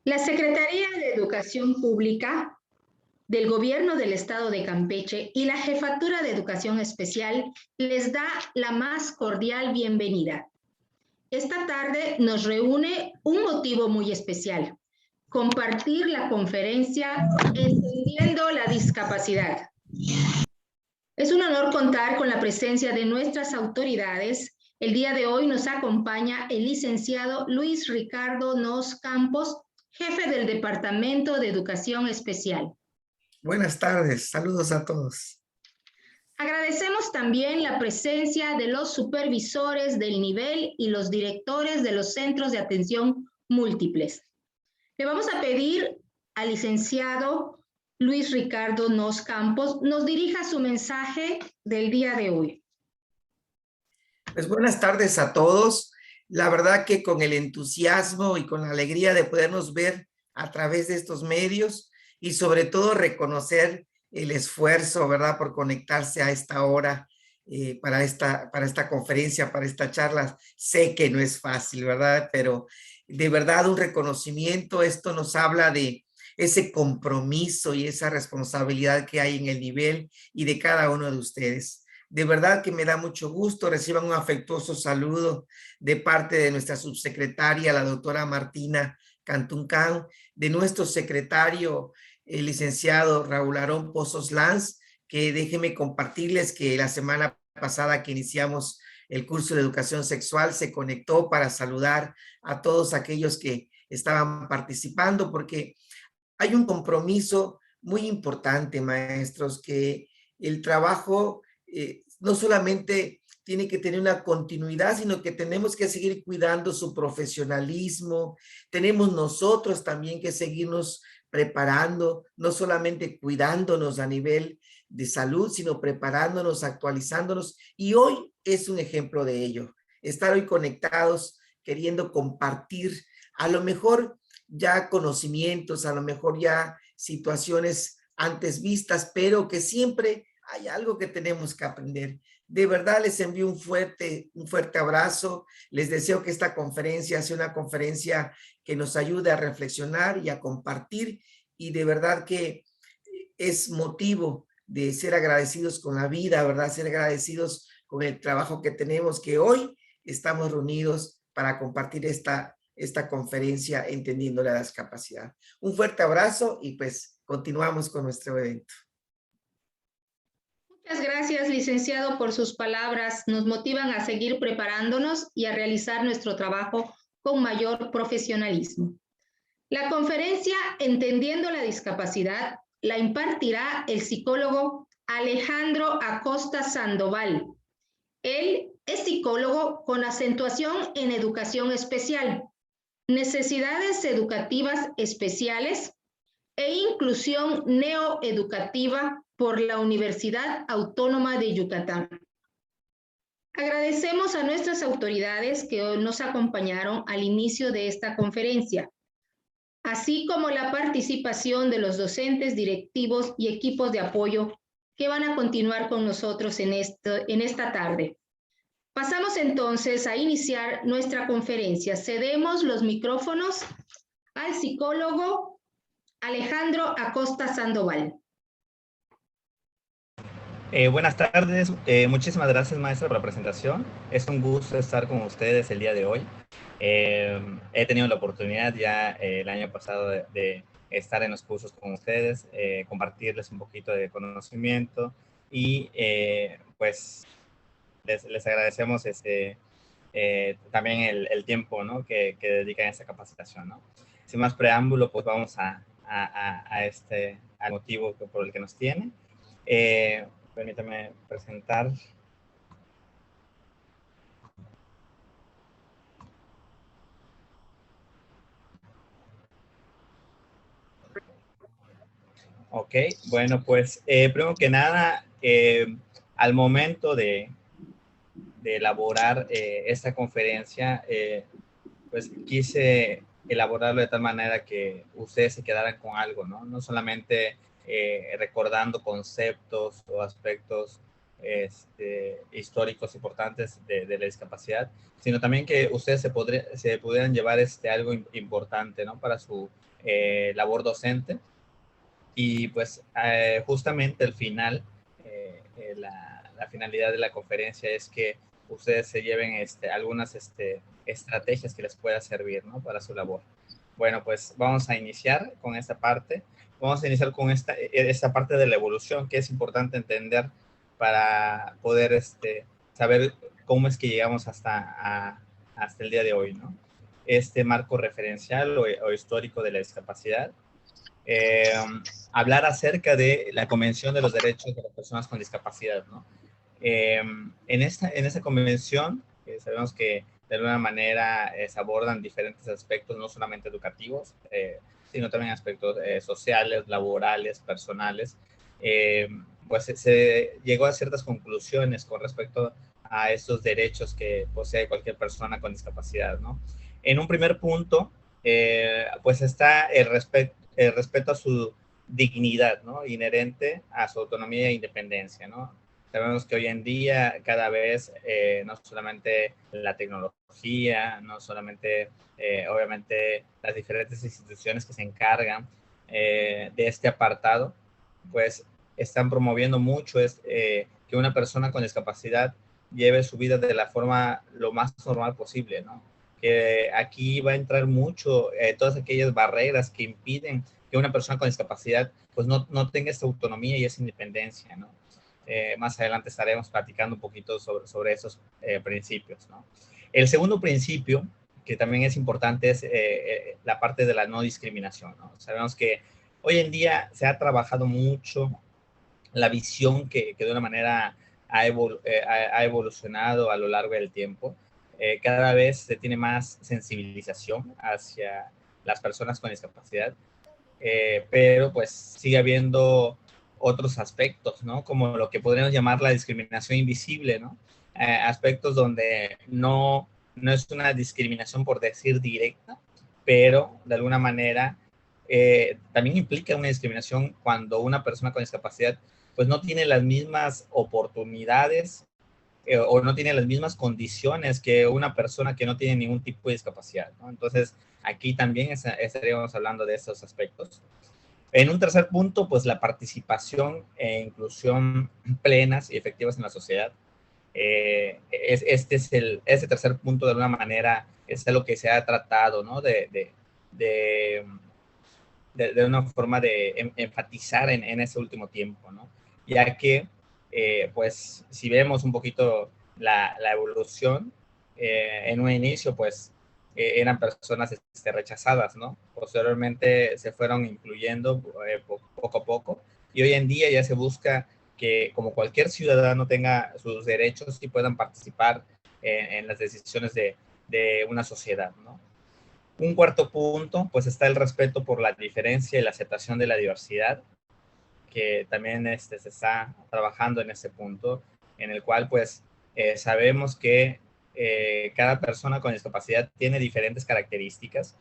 La Secretaría de Educación Pública del Gobierno del Estado de Campeche y la Jefatura de Educación Especial les da la más cordial bienvenida. Esta tarde nos reúne un motivo muy especial: compartir la conferencia Entendiendo la Discapacidad. Es un honor contar con la presencia de nuestras autoridades. El día de hoy nos acompaña el licenciado Luis Ricardo Nos Campos, jefe del Departamento de Educación Especial. Buenas tardes, saludos a todos. Agradecemos también la presencia de los supervisores del nivel y los directores de los centros de atención múltiples. Le vamos a pedir al licenciado Luis Ricardo Nos Campos nos dirija su mensaje del día de hoy. Pues buenas tardes a todos. La verdad que con el entusiasmo y con la alegría de podernos ver a través de estos medios y sobre todo reconocer el esfuerzo, ¿verdad?, por conectarse a esta hora para esta conferencia, para esta charla. Sé que no es fácil, ¿verdad? Pero de verdad un reconocimiento. Esto nos habla de ese compromiso y esa responsabilidad que hay en el nivel y de cada uno de ustedes. De verdad que me da mucho gusto. Reciban un afectuoso saludo de parte de nuestra subsecretaria, la doctora Martina Cantuncán, de nuestro secretario, el licenciado Raúl Aarón Pozos Lanz, que déjenme compartirles que la semana pasada que iniciamos el curso de educación sexual se conectó para saludar a todos aquellos que estaban participando, porque hay un compromiso muy importante, maestros, que el trabajo no solamente tiene que tener una continuidad, sino que tenemos que seguir cuidando su profesionalismo. Tenemos nosotros también que seguirnos preparando, no solamente cuidándonos a nivel de salud, sino preparándonos, actualizándonos. Y hoy es un ejemplo de ello. Estar hoy conectados, queriendo compartir, a lo mejor ya conocimientos, a lo mejor ya situaciones antes vistas, pero que siempre hay algo que tenemos que aprender. De verdad les envío un fuerte abrazo. Les deseo que esta conferencia sea una conferencia que nos ayude a reflexionar y a compartir, y de verdad que es motivo de ser agradecidos con la vida, ¿verdad? Ser agradecidos con el trabajo que tenemos, que hoy estamos reunidos para compartir esta conferencia Entendiendo la Discapacidad. Un fuerte abrazo y pues continuamos con nuestro evento. Muchas gracias, licenciado, por sus palabras. Nos motivan a seguir preparándonos y a realizar nuestro trabajo con mayor profesionalismo. La conferencia Entendiendo la Discapacidad la impartirá el psicólogo Alejandro Acosta Sandoval. Él es psicólogo con acentuación en educación especial, necesidades educativas especiales e inclusión neoeducativa por la Universidad Autónoma de Yucatán. Agradecemos a nuestras autoridades que hoy nos acompañaron al inicio de esta conferencia, así como la participación de los docentes, directivos y equipos de apoyo que van a continuar con nosotros en esta tarde. Pasamos entonces a iniciar nuestra conferencia. Cedemos los micrófonos al psicólogo Alejandro Acosta Sandoval. Buenas tardes, muchísimas gracias, maestra, por la presentación. Es un gusto estar con ustedes el día de hoy. He tenido la oportunidad ya el año pasado de estar en los cursos con ustedes, compartirles un poquito de conocimiento y pues les agradecemos también el tiempo, ¿no?, que dedican a esta capacitación, ¿no? Sin más preámbulo, pues vamos al motivo por el que nos tiene. Permítame presentar. Ok, bueno, pues primero que nada, al momento de elaborar esta conferencia, pues quise elaborarlo de tal manera que ustedes se quedaran con algo, ¿no? No solamente recordando conceptos o aspectos históricos importantes de la discapacidad, sino también que ustedes se pudieran llevar algo importante, ¿no? Para su labor docente. Y pues justamente al final, la finalidad de la conferencia es que ustedes se lleven algunas estrategias que les pueda servir, ¿no? Para su labor. Bueno, pues vamos a iniciar con esta parte. Vamos a iniciar con esta parte de la evolución, que es importante entender para poder saber cómo es que llegamos hasta el día de hoy, ¿no? Este marco referencial o histórico de la discapacidad. Hablar acerca de la Convención de los Derechos de las Personas con Discapacidad, ¿no? En esta convención, sabemos que de alguna manera se abordan diferentes aspectos, no solamente educativos, sino también aspectos sociales, laborales, personales. Pues se llegó a ciertas conclusiones con respecto a estos derechos que posee cualquier persona con discapacidad, ¿no? En un primer punto, pues está el respeto a su dignidad, ¿no? Inherente a su autonomía e independencia, ¿no? Sabemos que hoy en día cada vez no solamente la tecnología, no solamente obviamente las diferentes instituciones que se encargan de este apartado, pues están promoviendo mucho que una persona con discapacidad lleve su vida de la forma lo más normal posible, ¿no? Que aquí va a entrar mucho todas aquellas barreras que impiden que una persona con discapacidad pues no tenga esta autonomía y esa independencia, ¿no? Más adelante estaremos platicando un poquito sobre esos principios, ¿no? El segundo principio, que también es importante, es la parte de la no discriminación, ¿no? Sabemos que hoy en día se ha trabajado mucho la visión que de una manera ha evolucionado a lo largo del tiempo. Cada vez se tiene más sensibilización hacia las personas con discapacidad, pero pues sigue habiendo otros aspectos, ¿no? Como lo que podríamos llamar la discriminación invisible, ¿no? Aspectos donde no es una discriminación por decir directa, pero de alguna manera también implica una discriminación cuando una persona con discapacidad pues no tiene las mismas oportunidades o no tiene las mismas condiciones que una persona que no tiene ningún tipo de discapacidad, ¿no? Entonces, aquí también estaríamos hablando de esos aspectos. En un tercer punto, pues la participación e inclusión plenas y efectivas en la sociedad. Ese tercer punto, de alguna manera, es lo que se ha tratado, ¿no? De una forma de enfatizar en ese último tiempo, ¿no? Ya que, pues, si vemos un poquito la evolución, en un inicio, pues, eran personas rechazadas, ¿no? Posteriormente se fueron incluyendo poco a poco, y hoy en día ya se busca que como cualquier ciudadano tenga sus derechos y puedan participar en las decisiones de una sociedad, ¿no? Un cuarto punto, pues está el respeto por la diferencia y la aceptación de la diversidad, que también se está trabajando en ese punto, en el cual pues sabemos que cada persona con discapacidad tiene diferentes características.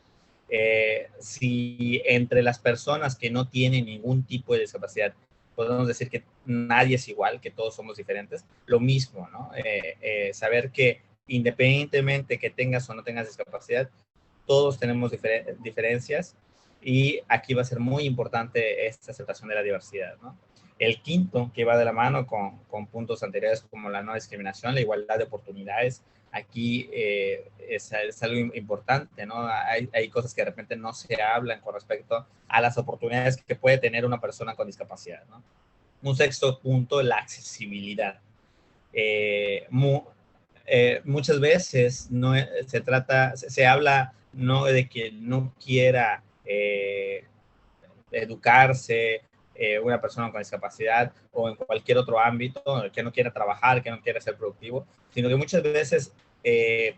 Si entre las personas que no tienen ningún tipo de discapacidad podemos decir que nadie es igual, que todos somos diferentes, lo mismo, ¿no? Saber que independientemente que tengas o no tengas discapacidad, todos tenemos diferencias y aquí va a ser muy importante esta aceptación de la diversidad, ¿no? El quinto, que va de la mano con puntos anteriores como la no discriminación, la igualdad de oportunidades, aquí es algo importante, ¿no? Hay cosas que de repente no se hablan con respecto a las oportunidades que puede tener una persona con discapacidad, ¿no? Un sexto punto, la accesibilidad. Muchas veces se habla no de que no quiera educarse una persona con discapacidad o en cualquier otro ámbito, que no quiera trabajar, que no quiera ser productivo, sino que muchas veces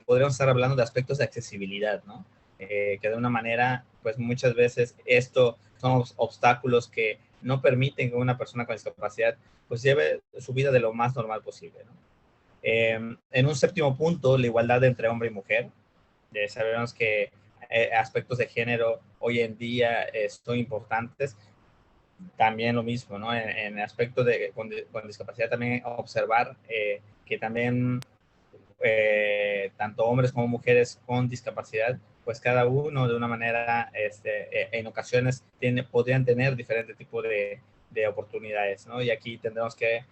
podríamos estar hablando de aspectos de accesibilidad, ¿no? Que de una manera, pues muchas veces esto son obstáculos que no permiten que una persona con discapacidad pues lleve su vida de lo más normal posible, ¿no? En un séptimo punto, la igualdad entre hombre y mujer. Sabemos que aspectos de género hoy en día son importantes, también lo mismo, ¿no? En el aspecto de con discapacidad también observar que también tanto hombres como mujeres con discapacidad, pues cada uno de una manera, en ocasiones podrían tener diferente tipo de oportunidades, ¿no? Y aquí tendremos que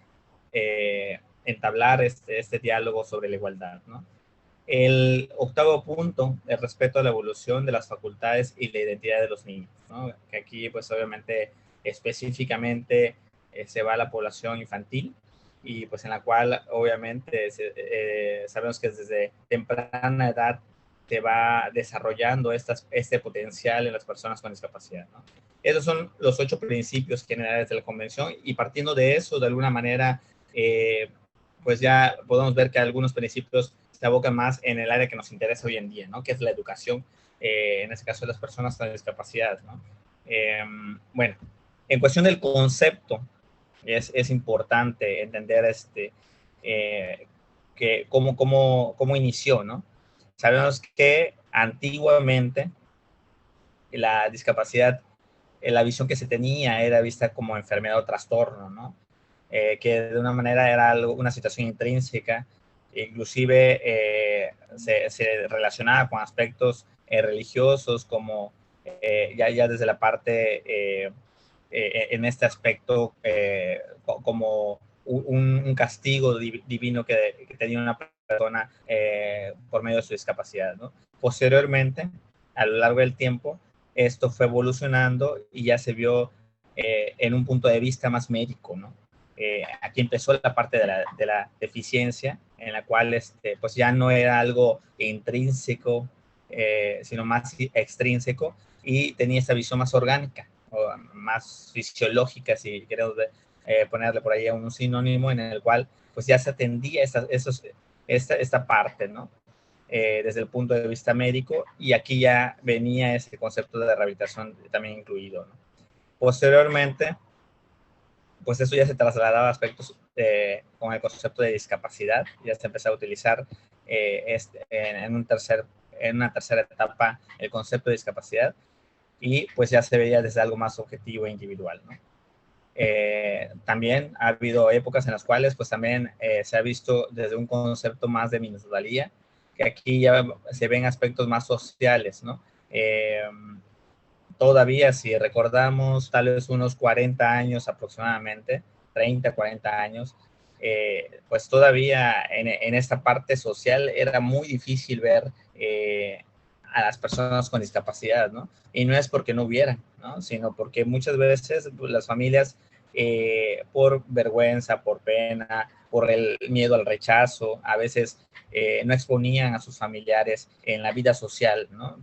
entablar este diálogo sobre la igualdad, ¿no? El octavo punto, el respeto a la evolución de las facultades y la identidad de los niños, ¿no? Que aquí, pues obviamente, específicamente se va a la población infantil y pues en la cual obviamente sabemos que desde temprana edad se va desarrollando este potencial en las personas con discapacidad, ¿no? Esos son los 8 principios generales de la convención y partiendo de eso, de alguna manera, pues ya podemos ver que algunos principios se abocan más en el área que nos interesa hoy en día, ¿no? Que es la educación, en este caso de las personas con discapacidad, ¿no? Bueno, en cuestión del concepto, es importante entender que cómo inició, ¿no? Sabemos que antiguamente la discapacidad, la visión que se tenía era vista como enfermedad o trastorno, ¿no? Que de una manera era una situación intrínseca, inclusive se relacionaba con aspectos religiosos como ya desde la parte en este aspecto como un castigo divino que tenía una persona por medio de su discapacidad, ¿no? Posteriormente, a lo largo del tiempo, esto fue evolucionando y ya se vio en un punto de vista más médico, ¿no? Aquí empezó la parte de la deficiencia, en la cual pues ya no era algo intrínseco, sino más extrínseco, y tenía esta visión más orgánica, o más fisiológica, si queremos ponerle por ahí un sinónimo, en el cual pues ya se atendía esta parte, ¿no? Desde el punto de vista médico, y aquí ya venía ese concepto de rehabilitación también incluido, ¿no? Posteriormente, pues eso ya se trasladaba a aspectos con el concepto de discapacidad, ya se empezó a utilizar en una tercera etapa el concepto de discapacidad, y pues ya se veía desde algo más objetivo e individual, ¿no? También ha habido épocas en las cuales pues también se ha visto desde un concepto más de minusvalía, que aquí ya se ven aspectos más sociales, ¿no? Todavía, si recordamos, tal vez unos 40 años aproximadamente, 30, 40 años, pues todavía en esta parte social era muy difícil ver a las personas con discapacidad, ¿no? Y no es porque no hubieran, ¿no? Sino porque muchas veces pues, las familias, por vergüenza, por pena, por el miedo al rechazo, a veces no exponían a sus familiares en la vida social, ¿no?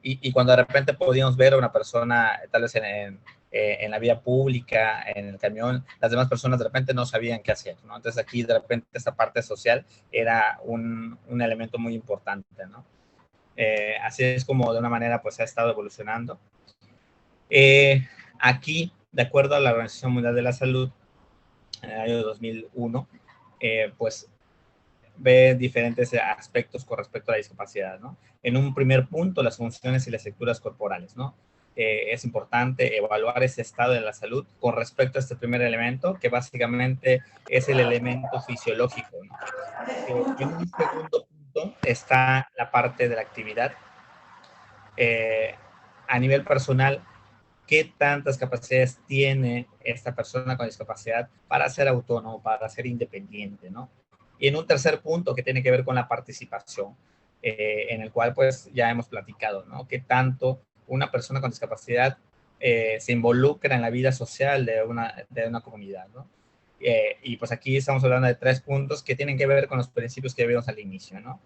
Y cuando de repente podíamos ver a una persona, tal vez en la vía pública, en el camión, las demás personas de repente no sabían qué hacer, ¿no? Entonces aquí de repente esta parte social era un elemento muy importante, ¿no? Así es como de una manera pues ha estado evolucionando. Aquí, de acuerdo a la Organización Mundial de la Salud, en el año 2001, pues ve diferentes aspectos con respecto a la discapacidad, ¿no? En un primer punto, las funciones y las estructuras corporales, ¿no? Es importante evaluar ese estado de la salud con respecto a este primer elemento, que básicamente es el elemento fisiológico, ¿no? En un segundo punto está la parte de la actividad. A nivel personal, ¿qué tantas capacidades tiene esta persona con discapacidad para ser autónomo, para ser independiente, ¿no? Y en un tercer punto que tiene que ver con la participación, en el cual pues ya hemos platicado, ¿no? ¿Qué tanto una persona con discapacidad se involucra en la vida social de una comunidad, ¿no? Y pues aquí estamos hablando de 3 puntos que tienen que ver con los principios que vimos al inicio, ¿no?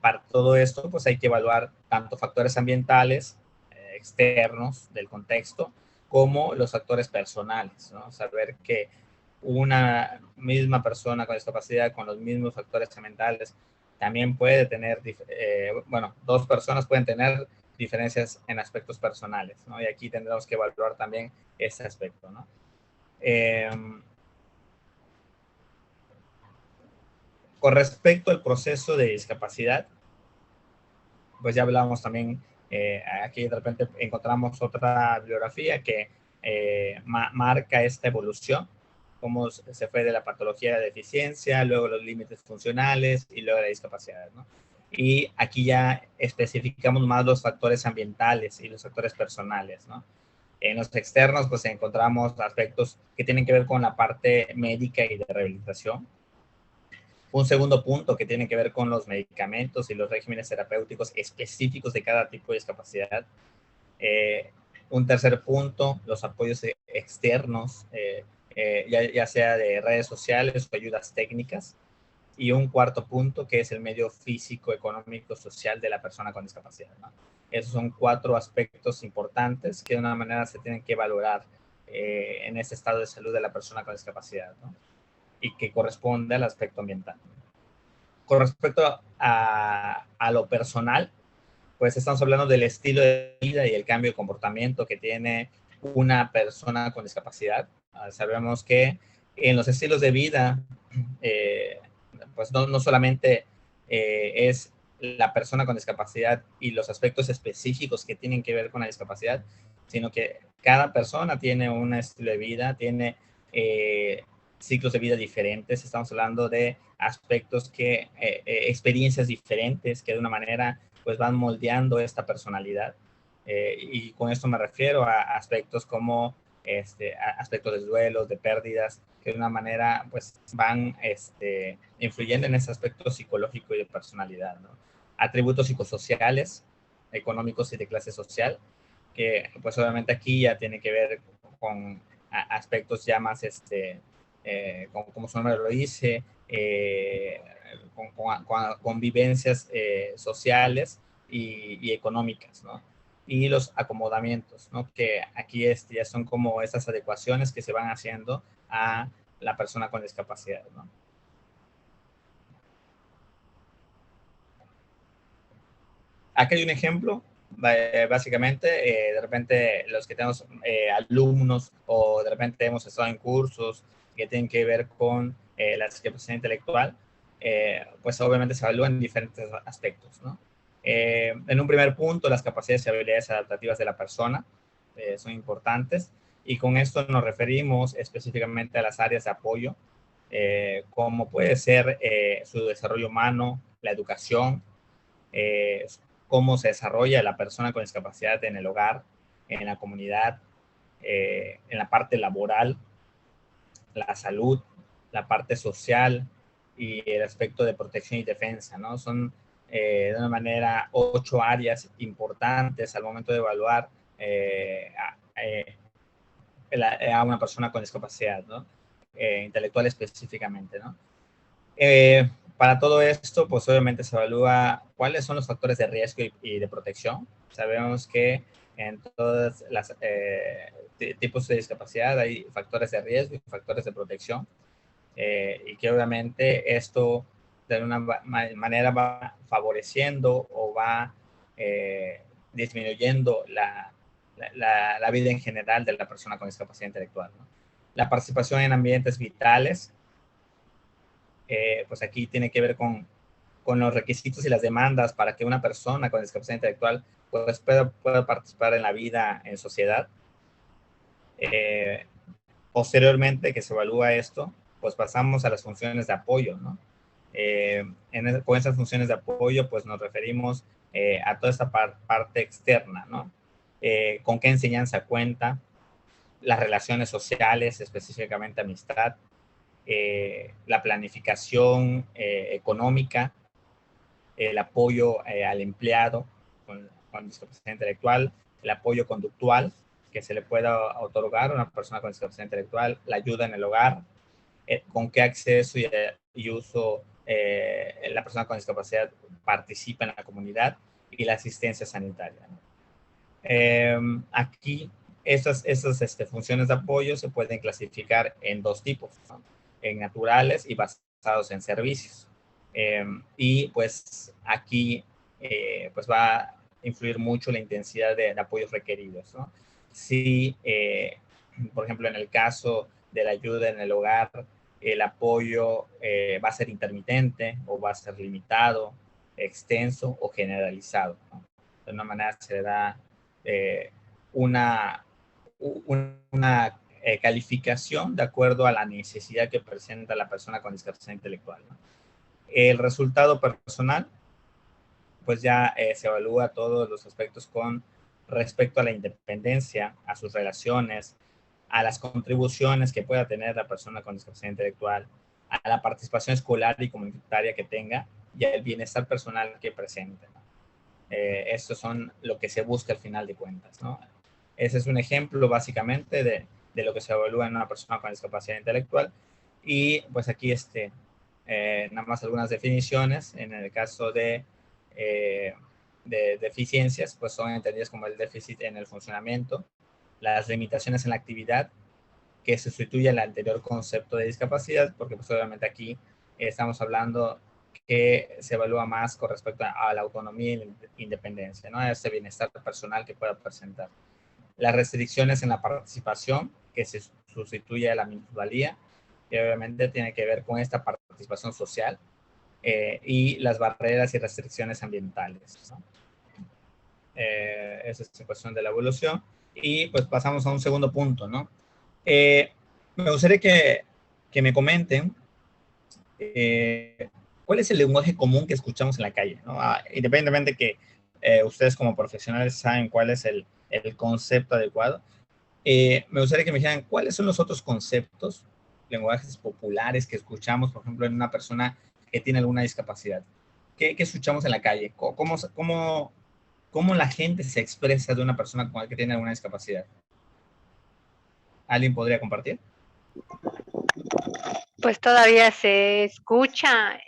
Para todo esto, pues hay que evaluar tanto factores ambientales, externos del contexto, como los factores personales, ¿no? Saber que una misma persona con discapacidad, con los mismos factores ambientales, también puede tener, bueno, 2 personas pueden tener diferencias en aspectos personales, ¿no? Y aquí tendremos que evaluar también ese aspecto, ¿no? Con respecto al proceso de discapacidad, pues ya hablábamos también, aquí de repente encontramos otra bibliografía que marca esta evolución, cómo se fue de la patología de la deficiencia, luego los límites funcionales y luego la discapacidad, ¿no? Y aquí ya especificamos más los factores ambientales y los factores personales, ¿no? En los externos, pues encontramos aspectos que tienen que ver con la parte médica y de rehabilitación. Un segundo punto que tiene que ver con los medicamentos y los regímenes terapéuticos específicos de cada tipo de discapacidad. Un tercer punto, los apoyos externos, ya sea de redes sociales o ayudas técnicas. Y un cuarto punto, que es el medio físico, económico, social de la persona con discapacidad, ¿no? Esos son 4 aspectos importantes que de una manera se tienen que valorar en ese estado de salud de la persona con discapacidad, ¿no? Y que corresponde al aspecto ambiental. Con respecto a lo personal, pues estamos hablando del estilo de vida y el cambio de comportamiento que tiene una persona con discapacidad. Sabemos que en los estilos de vida, pues no solamente es la persona con discapacidad y los aspectos específicos que tienen que ver con la discapacidad, sino que cada persona tiene un estilo de vida, tiene ciclos de vida diferentes. Estamos hablando de aspectos experiencias diferentes que de una manera pues van moldeando esta personalidad. Y con esto me refiero a aspectos como aspectos de duelos, de pérdidas, que de una manera pues van influyendo en ese aspecto psicológico y de personalidad, ¿no? Atributos psicosociales, económicos y de clase social, que pues obviamente aquí ya tiene que ver con aspectos ya más, como su nombre lo dice, con vivencias sociales y económicas, ¿no? Y los acomodamientos, ¿no? Que aquí ya son como esas adecuaciones que se van haciendo a la persona con discapacidad, ¿no? Aquí hay un ejemplo, básicamente, de repente los que tenemos alumnos o de repente hemos estado en cursos que tienen que ver con la discapacidad intelectual, pues obviamente se evalúan en diferentes aspectos, ¿no? En un primer punto, las capacidades y habilidades adaptativas de la persona son importantes, y con esto nos referimos específicamente a las áreas de apoyo, como puede ser su desarrollo humano, la educación, eh, cómo se desarrolla la persona con discapacidad en el hogar, en la comunidad, en la parte laboral, la salud, la parte social y el aspecto de protección y defensa, ¿no? Son de una manera 8 áreas importantes al momento de evaluar a una persona con discapacidad, ¿no? Intelectual específicamente, ¿no? Para todo esto, pues obviamente se evalúa cuáles son los factores de riesgo y de protección. Sabemos que en todos los tipos de discapacidad hay factores de riesgo y factores de protección, y que obviamente esto de una manera va favoreciendo o va disminuyendo la vida en general de la persona con discapacidad intelectual, ¿no? La participación en ambientes vitales, pues aquí tiene que ver con los requisitos y las demandas para que una persona con discapacidad intelectual pues pueda participar en la vida en sociedad. Posteriormente que se evalúa esto, pues pasamos a las funciones de apoyo, ¿no? Con esas funciones de apoyo, pues nos referimos a toda esta parte externa, ¿no? Con qué enseñanza cuenta, las relaciones sociales, específicamente amistad, la planificación económica, el apoyo al empleado con discapacidad intelectual, el apoyo conductual que se le pueda otorgar a una persona con discapacidad intelectual, la ayuda en el hogar, con qué acceso y uso la persona con discapacidad participa en la comunidad, y la asistencia sanitaria, ¿no? Aquí esas funciones de apoyo se pueden clasificar en 2 tipos, ¿no? En naturales y basados en servicios. Y pues aquí pues va a influir mucho la intensidad de apoyos requeridos, ¿no? Si, por ejemplo, en el caso de la ayuda en el hogar, el apoyo va a ser intermitente o va a ser limitado, extenso o generalizado, ¿no? De una manera se da una una calificación de acuerdo a la necesidad que presenta la persona con discapacidad intelectual, ¿no? El resultado personal, pues ya se evalúa todos los aspectos con respecto a la independencia, a sus relaciones, a las contribuciones que pueda tener la persona con discapacidad intelectual, a la participación escolar y comunitaria que tenga y al bienestar personal que presente, ¿no? Estos son lo que se busca al final de cuentas, ¿no? Ese es un ejemplo básicamente de lo que se evalúa en una persona con discapacidad intelectual. Y pues aquí nada más algunas definiciones. En el caso de deficiencias, pues son entendidas como el déficit en el funcionamiento, las limitaciones en la actividad, que sustituye al anterior concepto de discapacidad, porque pues obviamente aquí estamos hablando que se evalúa más con respecto a la autonomía y la independencia, ¿no? A ese bienestar personal que pueda presentar. Las restricciones en la participación, que se sustituye a la minusvalía, que obviamente tiene que ver con esta participación social, y las barreras y restricciones ambientales, ¿no? Esa es la cuestión de la evolución. Y pues pasamos a un segundo punto, ¿no? Me gustaría que me comenten cuál es el lenguaje común que escuchamos en la calle, ¿no? Independientemente que ustedes como profesionales saben cuál es el concepto adecuado, me gustaría que me dijeran cuáles son los otros conceptos, lenguajes populares que escuchamos, por ejemplo, en una persona que tiene alguna discapacidad. ¿Qué escuchamos en la calle? ¿Cómo la gente se expresa de una persona que tiene alguna discapacidad? ¿Alguien podría compartir? Pues todavía se escucha,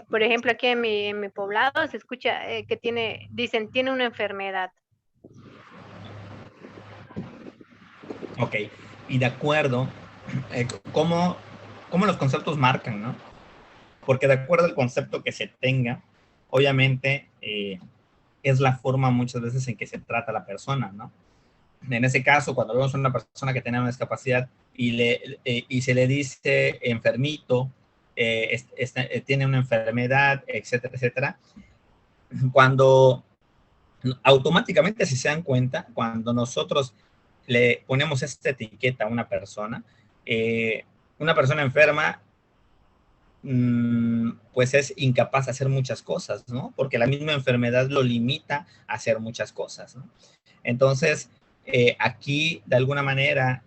por ejemplo, aquí en mi poblado se escucha que dicen, tiene una enfermedad. Ok, y de acuerdo, ¿cómo los conceptos marcan, ¿no? Porque de acuerdo al concepto que se tenga, obviamente es la forma muchas veces en que se trata a la persona, ¿no? En ese caso, cuando vemos a una persona que tiene una discapacidad y se le dice enfermito, tiene una enfermedad, etcétera, etcétera, cuando automáticamente, si se dan cuenta, cuando nosotros le ponemos esta etiqueta a una persona enferma, pues es incapaz de hacer muchas cosas, ¿no? Porque la misma enfermedad lo limita a hacer muchas cosas, ¿no? Entonces, aquí, de alguna manera,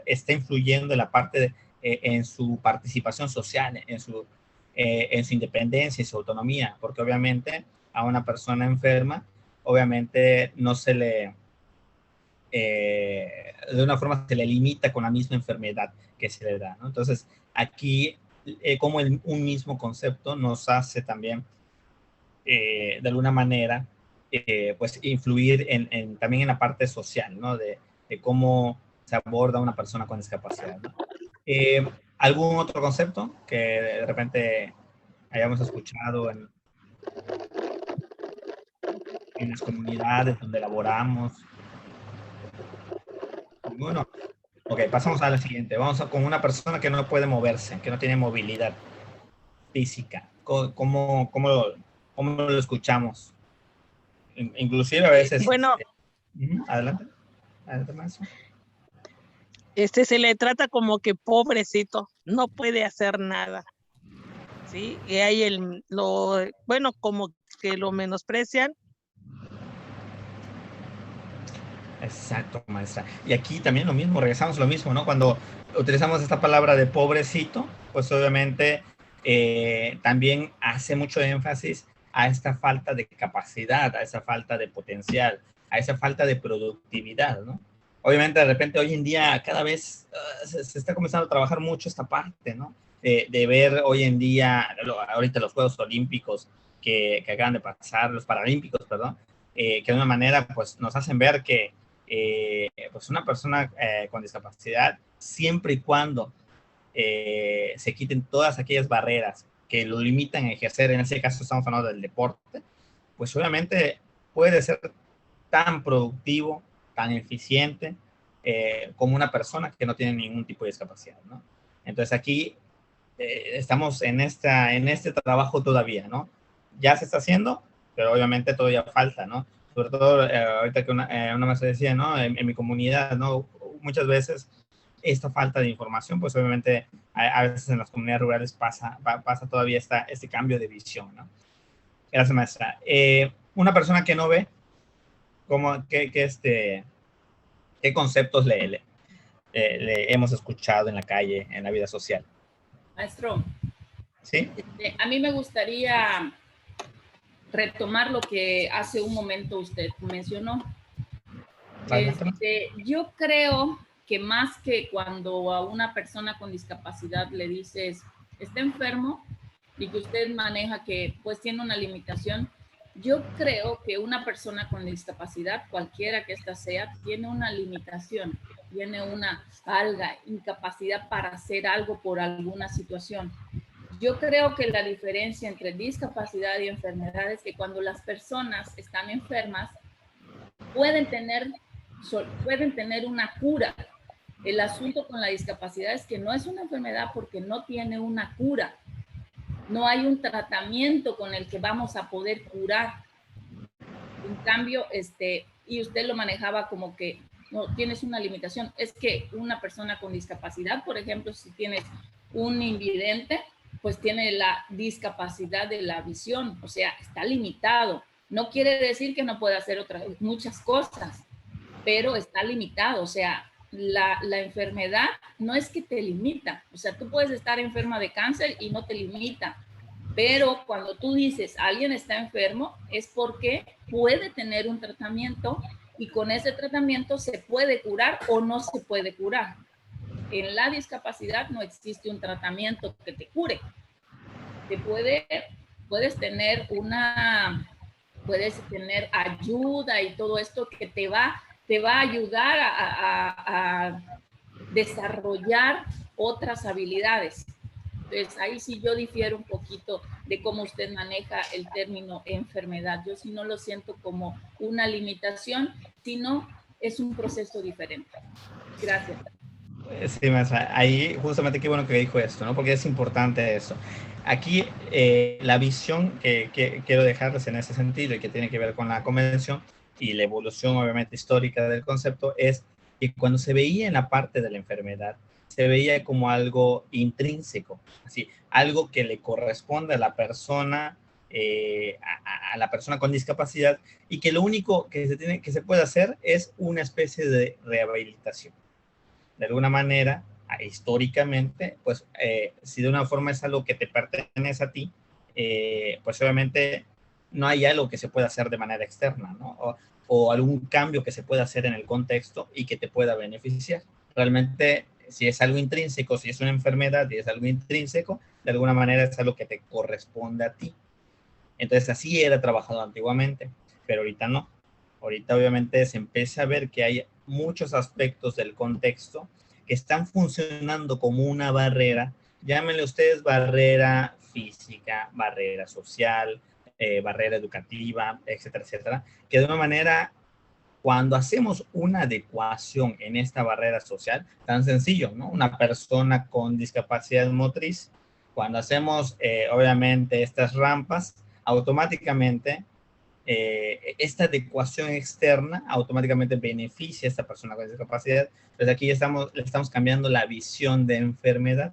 está influyendo en la parte en su participación social, en su independencia y su autonomía, porque obviamente a una persona enferma, obviamente no se le, de una forma se le limita con la misma enfermedad que se le da, ¿no? Entonces, aquí, como un mismo concepto nos hace también, de alguna manera, pues influir también en la parte social, ¿no? De cómo se aborda una persona con discapacidad, ¿no? ¿Algún otro concepto que de repente hayamos escuchado en las comunidades donde laboramos? Bueno, ok, pasamos a la siguiente. Vamos con una persona que no puede moverse, que no tiene movilidad física. ¿Cómo lo escuchamos? Inclusive a veces... Bueno, adelante, maestro. Se le trata como que pobrecito, no puede hacer nada, ¿sí? Y hay como que lo menosprecian. Exacto, maestra. Y aquí también lo mismo, regresamos a lo mismo, ¿no? Cuando utilizamos esta palabra de pobrecito, pues obviamente también hace mucho énfasis a esta falta de capacidad, a esa falta de potencial, a esa falta de productividad, ¿no? Obviamente, de repente, hoy en día, cada vez se está comenzando a trabajar mucho esta parte, ¿no? De ver hoy en día, ahorita los Juegos Olímpicos que acaban de pasar, los Paralímpicos, perdón, que de una manera, pues, nos hacen ver que pues una persona con discapacidad, siempre y cuando se quiten todas aquellas barreras que lo limitan a ejercer, en ese caso estamos hablando del deporte, pues obviamente puede ser tan productivo, tan eficiente como una persona que no tiene ningún tipo de discapacidad, ¿no? Entonces aquí estamos en este trabajo todavía, ¿no? Ya se está haciendo, pero obviamente todavía falta, ¿no? Sobre todo ahorita que una maestra decía, ¿no? En mi comunidad, ¿no? muchas veces esta falta de información, pues obviamente a veces en las comunidades rurales pasa todavía este cambio de visión, ¿no? Gracias, maestra. Una persona que no ve, ¿qué conceptos le hemos escuchado en la calle, en la vida social? Maestro, ¿Sí? A mí me gustaría retomar lo que hace un momento usted mencionó. Yo creo que más que cuando a una persona con discapacidad le dices, está enfermo, y que usted maneja que pues tiene una limitación, yo creo que una persona con discapacidad, cualquiera que ésta sea, tiene una limitación, tiene una incapacidad para hacer algo por alguna situación. Yo creo que la diferencia entre discapacidad y enfermedad es que cuando las personas están enfermas, pueden tener una cura. El asunto con la discapacidad es que no es una enfermedad porque no tiene una cura. No hay un tratamiento con el que vamos a poder curar. En cambio, y usted lo manejaba como que no tienes una limitación. Es que una persona con discapacidad, por ejemplo, si tienes un invidente, pues tiene la discapacidad de la visión, o sea, está limitado. No quiere decir que no pueda hacer muchas cosas, pero está limitado. O sea, la enfermedad no es que te limita. O sea, tú puedes estar enferma de cáncer y no te limita. Pero cuando tú dices alguien está enfermo, es porque puede tener un tratamiento y con ese tratamiento se puede curar o no se puede curar. En la discapacidad no existe un tratamiento que te cure. Puedes tener ayuda y todo esto que te va a ayudar a desarrollar otras habilidades. Entonces, ahí sí yo difiero un poquito de cómo usted maneja el término enfermedad. Yo sí no lo siento como una limitación, sino es un proceso diferente. Gracias. Sí, maestra, ahí justamente qué bueno que dijo esto, ¿no? Porque es importante eso. Aquí la visión que quiero dejarles en ese sentido y que tiene que ver con la convención y la evolución obviamente histórica del concepto es que cuando se veía en la parte de la enfermedad, se veía como algo intrínseco, así, algo que le corresponde a la persona, a la persona con discapacidad, y que lo único que se puede hacer es una especie de rehabilitación. De alguna manera, históricamente, pues si de una forma es algo que te pertenece a ti, pues obviamente no hay algo que se pueda hacer de manera externa, ¿no? O algún cambio que se pueda hacer en el contexto y que te pueda beneficiar. Realmente, si es algo intrínseco, si es una enfermedad y es algo intrínseco, de alguna manera es algo que te corresponde a ti. Entonces, así era trabajado antiguamente, pero ahorita no. Ahorita obviamente se empieza a ver que hay muchos aspectos del contexto que están funcionando como una barrera, llámenle ustedes barrera física, barrera social, barrera educativa, etcétera, etcétera, que de una manera, cuando hacemos una adecuación en esta barrera social, tan sencillo, ¿no? Una persona con discapacidad motriz, cuando hacemos obviamente estas rampas, automáticamente esta adecuación externa automáticamente beneficia a esta persona con discapacidad. Entonces aquí le estamos cambiando la visión de enfermedad,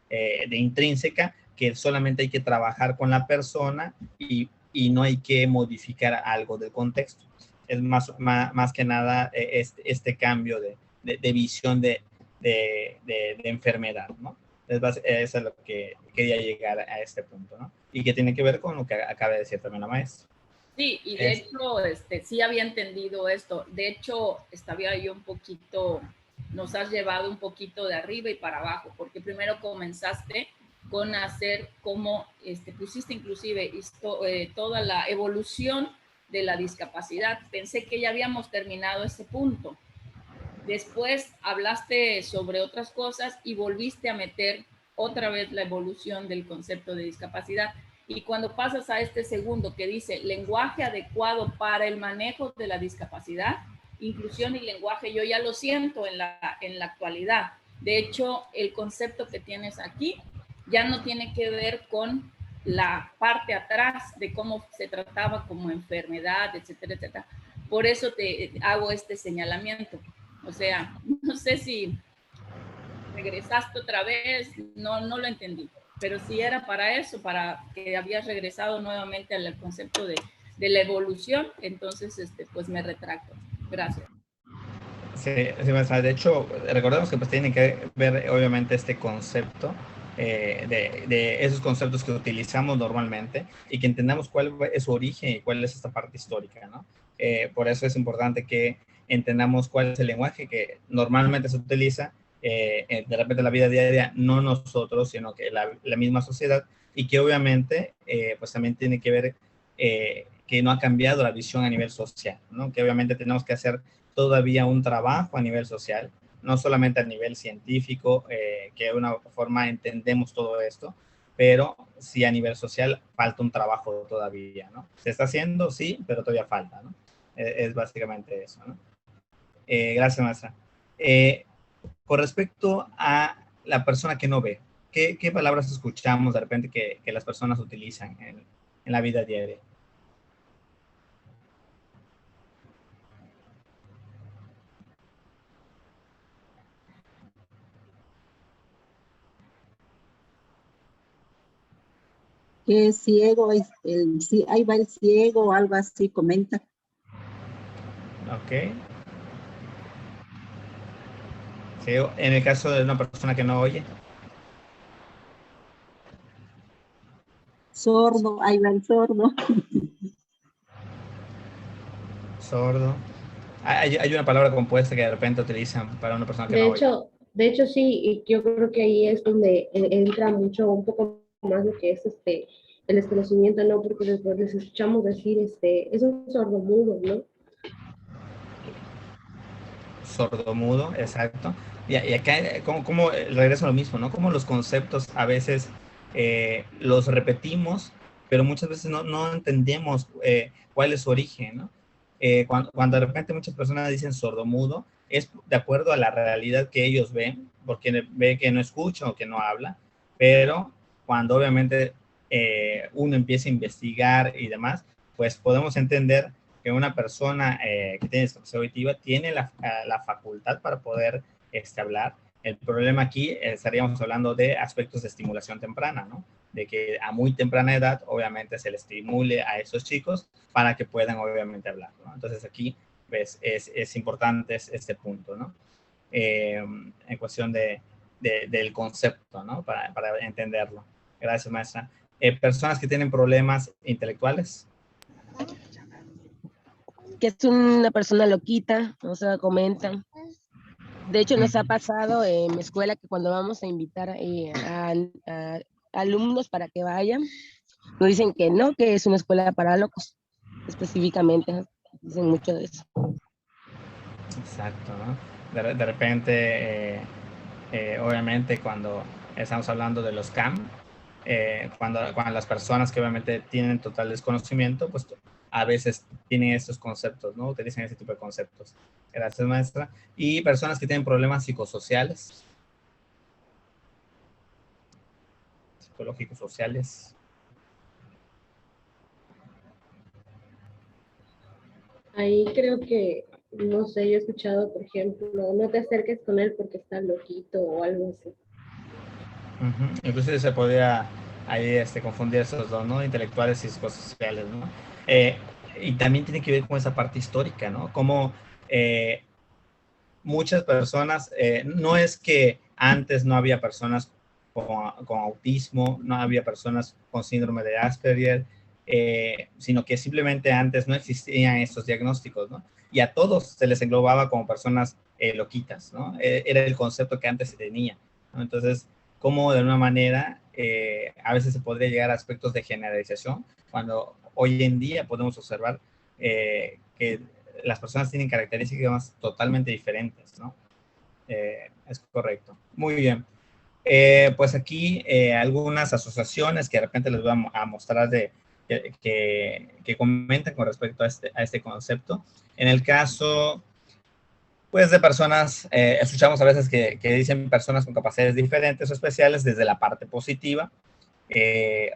de intrínseca, que solamente hay que trabajar con la persona y no hay que modificar algo del contexto. Es más que nada este cambio de visión de enfermedad, ¿no? Eso es lo que quería llegar a este punto, ¿no? Y que tiene que ver con lo que acaba de decir también la maestra. Sí, y de hecho, sí había entendido esto. De hecho, estaba yo un poquito, nos has llevado un poquito de arriba y para abajo, porque primero comenzaste con hacer como, pusiste inclusive toda la evolución de la discapacidad. Pensé que ya habíamos terminado ese punto. Después hablaste sobre otras cosas y volviste a meter otra vez la evolución del concepto de discapacidad. Y cuando pasas a este segundo que dice lenguaje adecuado para el manejo de la discapacidad, inclusión y lenguaje, yo ya lo siento en la actualidad. De hecho, el concepto que tienes aquí ya no tiene que ver con la parte atrás de cómo se trataba como enfermedad, etcétera, etcétera. Por eso te hago este señalamiento. O sea, no sé si regresaste otra vez, no lo entendí, pero si era para eso, para que habías regresado nuevamente al concepto de la evolución, entonces pues me retracto. Gracias. Sí, sí, maestra. De hecho, recordemos que pues tiene que ver obviamente este concepto, de esos conceptos que utilizamos normalmente y que entendamos cuál es su origen y cuál es esta parte histórica, ¿no? Por eso es importante que entendamos cuál es el lenguaje que normalmente se utiliza de repente en la vida diaria, no nosotros, sino que la misma sociedad, y que obviamente pues también tiene que ver que no ha cambiado la visión a nivel social, ¿no? Que obviamente tenemos que hacer todavía un trabajo a nivel social, no solamente a nivel científico, que de una forma entendemos todo esto, pero sí a nivel social falta un trabajo todavía, ¿no? Se está haciendo, sí, pero todavía falta, ¿no? Es básicamente eso, ¿no? Gracias, maestra. Con respecto a la persona que no ve, ¿qué palabras escuchamos de repente que las personas utilizan en la vida diaria? Que es ciego, ahí va el ciego o algo así, comenta. Ok. Sí, en el caso de una persona que no oye. Sordo, ahí va el sordo. Sordo. Hay una palabra compuesta que de repente utilizan para una persona que no oye. De hecho sí, y yo creo que ahí es donde entra mucho, un poco más lo que es el desconocimiento, ¿no? Porque después les escuchamos decir, es un sordomudo, ¿no? Sordomudo, exacto. Y acá, como regreso a lo mismo, ¿no? Como los conceptos a veces los repetimos, pero muchas veces no entendemos cuál es su origen, ¿no? Cuando de repente muchas personas dicen sordomudo, es de acuerdo a la realidad que ellos ven, porque ve que no escucha o que no habla, pero cuando obviamente uno empieza a investigar y demás, pues podemos entender que una persona que tiene discapacidad auditiva tiene la facultad para poder hablar. El problema aquí estaríamos hablando de aspectos de estimulación temprana, ¿no? De que a muy temprana edad, obviamente, se le estimule a esos chicos para que puedan, obviamente, hablar, ¿no? Entonces, aquí, pues, es importante este punto, ¿no? En cuestión del concepto, ¿no? Para entenderlo. Gracias, maestra. Personas que tienen problemas intelectuales. Que es una persona loquita, o sea, comentan. De hecho, nos ha pasado en mi escuela que cuando vamos a invitar a alumnos para que vayan, nos dicen que no, que es una escuela para locos, específicamente. Dicen mucho de eso. Exacto, ¿no? De repente, obviamente, cuando estamos hablando de los CAM, cuando las personas que obviamente tienen total desconocimiento, pues a veces tienen estos conceptos, ¿no? Utilizan ese tipo de conceptos. Gracias, maestra. Y personas que tienen problemas psicosociales. Psicológicos sociales. Ahí creo que, no sé, yo he escuchado, por ejemplo, no te acerques con él porque está loquito o algo así. Incluso se podría ahí confundir esos dos, ¿no? Intelectuales y psicosociales, ¿no? Y también tiene que ver con esa parte histórica, ¿no? Como muchas personas, no es que antes no había personas con autismo, no había personas con síndrome de Asperger, sino que simplemente antes no existían estos diagnósticos, ¿no? Y a todos se les englobaba como personas loquitas, ¿no? Era el concepto que antes se tenía, ¿no? Entonces, como de una manera a veces se podría llegar a aspectos de generalización, cuando hoy en día podemos observar que las personas tienen características totalmente diferentes, ¿no? Es correcto. Muy bien. Pues aquí algunas asociaciones que de repente les voy a mostrar que comentan con respecto a este concepto. En el caso, pues, de personas, escuchamos a veces que dicen personas con capacidades diferentes o especiales desde la parte positiva,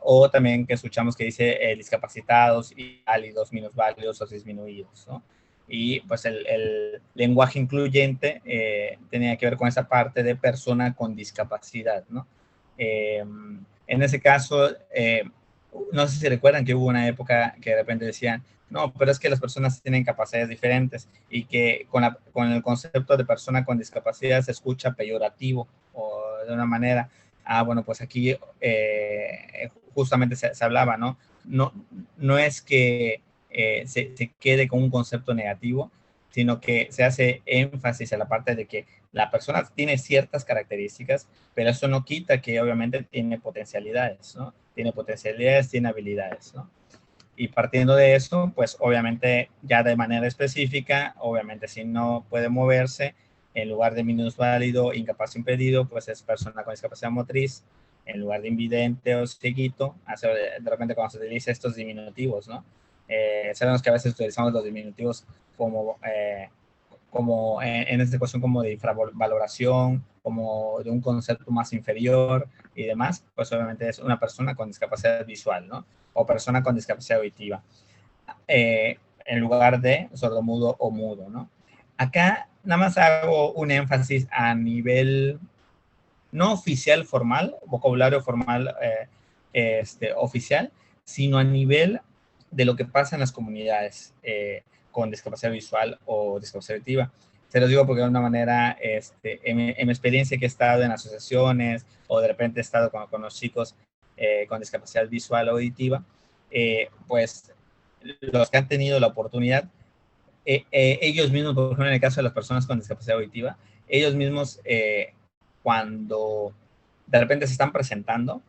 o también que escuchamos que dice discapacitados, inválidos, minusválidos o disminuidos, ¿no? Y pues el lenguaje incluyente tenía que ver con esa parte de persona con discapacidad, ¿no? En ese caso, no sé si recuerdan que hubo una época que de repente decían, no, pero es que las personas tienen capacidades diferentes y que con el concepto de persona con discapacidad se escucha peyorativo o de una manera, bueno, pues aquí justamente se hablaba, ¿no? No es que se quede con un concepto negativo, sino que se hace énfasis en la parte de que la persona tiene ciertas características, pero eso no quita que obviamente tiene potencialidades, ¿no? Tiene potencialidades, tiene habilidades, ¿no? Y partiendo de eso, pues obviamente ya de manera específica, obviamente si no puede moverse, en lugar de minusválido, incapaz o impedido, pues es persona con discapacidad motriz, en lugar de invidente o cieguito, de repente cuando se utiliza estos diminutivos, ¿no? Sabemos que a veces utilizamos los diminutivos como en esta cuestión como de infravaloración, como de un concepto más inferior y demás, pues obviamente es una persona con discapacidad visual, ¿no? O persona con discapacidad auditiva, en lugar de sordomudo o mudo, ¿no? Acá nada más hago un énfasis a nivel no oficial formal, vocabulario formal oficial, sino a nivel de lo que pasa en las comunidades con discapacidad visual o discapacidad auditiva. Se lo digo porque de una manera, en mi experiencia que he estado en asociaciones o de repente he estado con los chicos con discapacidad visual o auditiva, pues los que han tenido la oportunidad, ellos mismos, por ejemplo, en el caso de las personas con discapacidad auditiva, ellos mismos, cuando de repente se están presentando,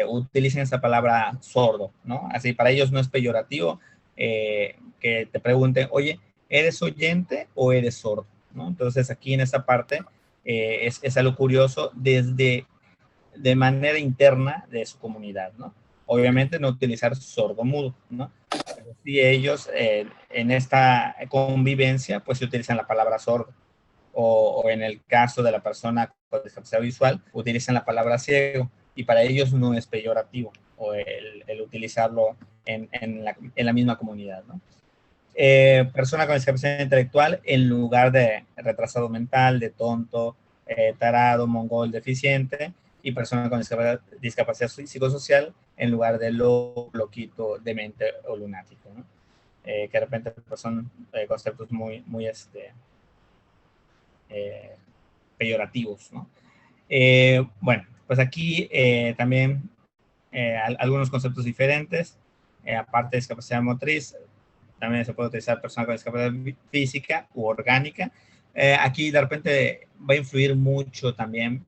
utilizan esa palabra sordo, ¿no? Así, para ellos no es peyorativo que te pregunten, oye, ¿eres oyente o eres sordo? ¿No? Entonces, aquí en esa parte es algo curioso de manera interna de su comunidad, ¿no? Obviamente no utilizar sordo-mudo, ¿no? Pero sí ellos en esta convivencia, pues se utilizan la palabra sordo. O en el caso de la persona con discapacidad visual, utilizan la palabra ciego y para ellos no es peyorativo o el utilizarlo en la misma comunidad, ¿no? Persona con discapacidad intelectual en lugar de retrasado mental, de tonto, tarado, mongol, deficiente, y persona con discapacidad psicosocial en lugar de loquito, demente o lunático, ¿no? Que de repente pues, son conceptos muy peyorativos, ¿no? Bueno, pues aquí también algunos conceptos diferentes, aparte de discapacidad motriz, también se puede utilizar persona con discapacidad física u orgánica. Aquí de repente va a influir mucho también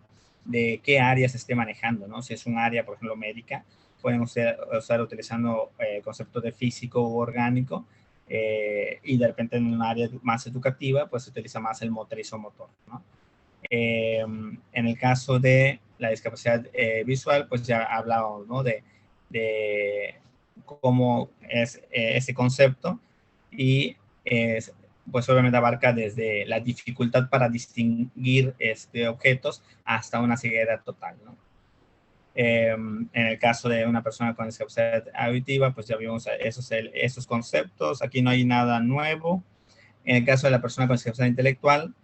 de qué área se esté manejando, ¿no? Si es un área, por ejemplo, médica, pueden estar utilizando conceptos de físico u orgánico, y de repente en un área más educativa, pues se utiliza más el motriz o motor, ¿no? En el caso de la discapacidad visual, pues ya hablábamos, ¿no? De cómo es ese concepto y pues obviamente abarca desde la dificultad para distinguir objetos hasta una ceguera total, ¿no? En el caso de una persona con discapacidad auditiva, pues ya vimos esos conceptos, aquí no hay nada nuevo. En el caso de la persona con discapacidad intelectual,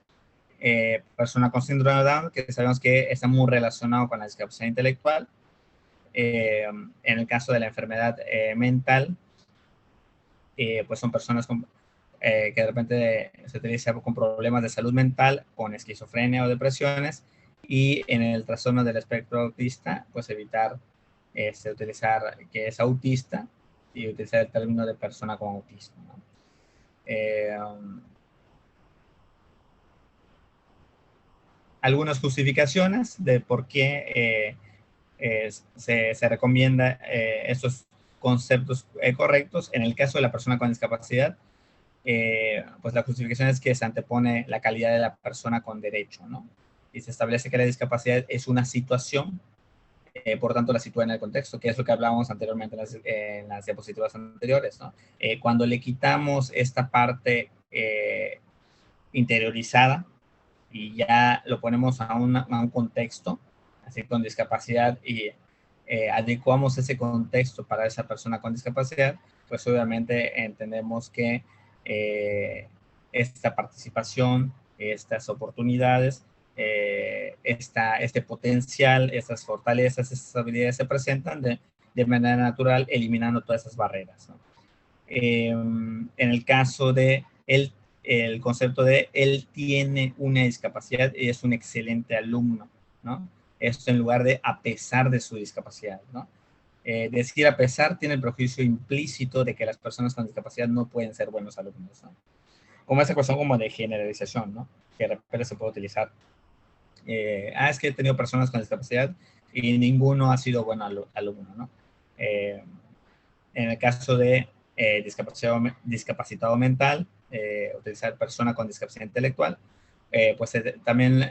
persona con síndrome de Down, que sabemos que está muy relacionado con la discapacidad intelectual. En el caso de la enfermedad mental, pues son personas que de repente se utiliza con problemas de salud mental, con esquizofrenia o depresiones, y en el trastorno del espectro autista, pues evitar utilizar que es autista y utilizar el término de persona con autismo, ¿no? Algunas justificaciones de por qué se recomienda estos conceptos correctos. En el caso de la persona con discapacidad, pues la justificación es que se antepone la calidad de la persona con derecho, ¿no? Y se establece que la discapacidad es una situación, por tanto la sitúa en el contexto, que es lo que hablábamos anteriormente en las diapositivas anteriores, ¿no? Cuando le quitamos esta parte interiorizada y ya lo ponemos a un contexto, así con discapacidad, y adecuamos ese contexto para esa persona con discapacidad, pues obviamente entendemos que esta participación estas oportunidades, este potencial, estas fortalezas, estas habilidades se presentan de manera natural, eliminando todas esas barreras, ¿no? En el caso de el concepto de él tiene una discapacidad y es un excelente alumno, ¿no? Esto en lugar de a pesar de su discapacidad, ¿no? Decir a pesar tiene el prejuicio implícito de que las personas con discapacidad no pueden ser buenos alumnos, ¿no? Como esa cuestión como de generalización, ¿no? Que de repente se puede utilizar. Es que he tenido personas con discapacidad y ninguno ha sido buen alumno, ¿no? En el caso de discapacitado mental, utilizar persona con discapacidad intelectual, pues también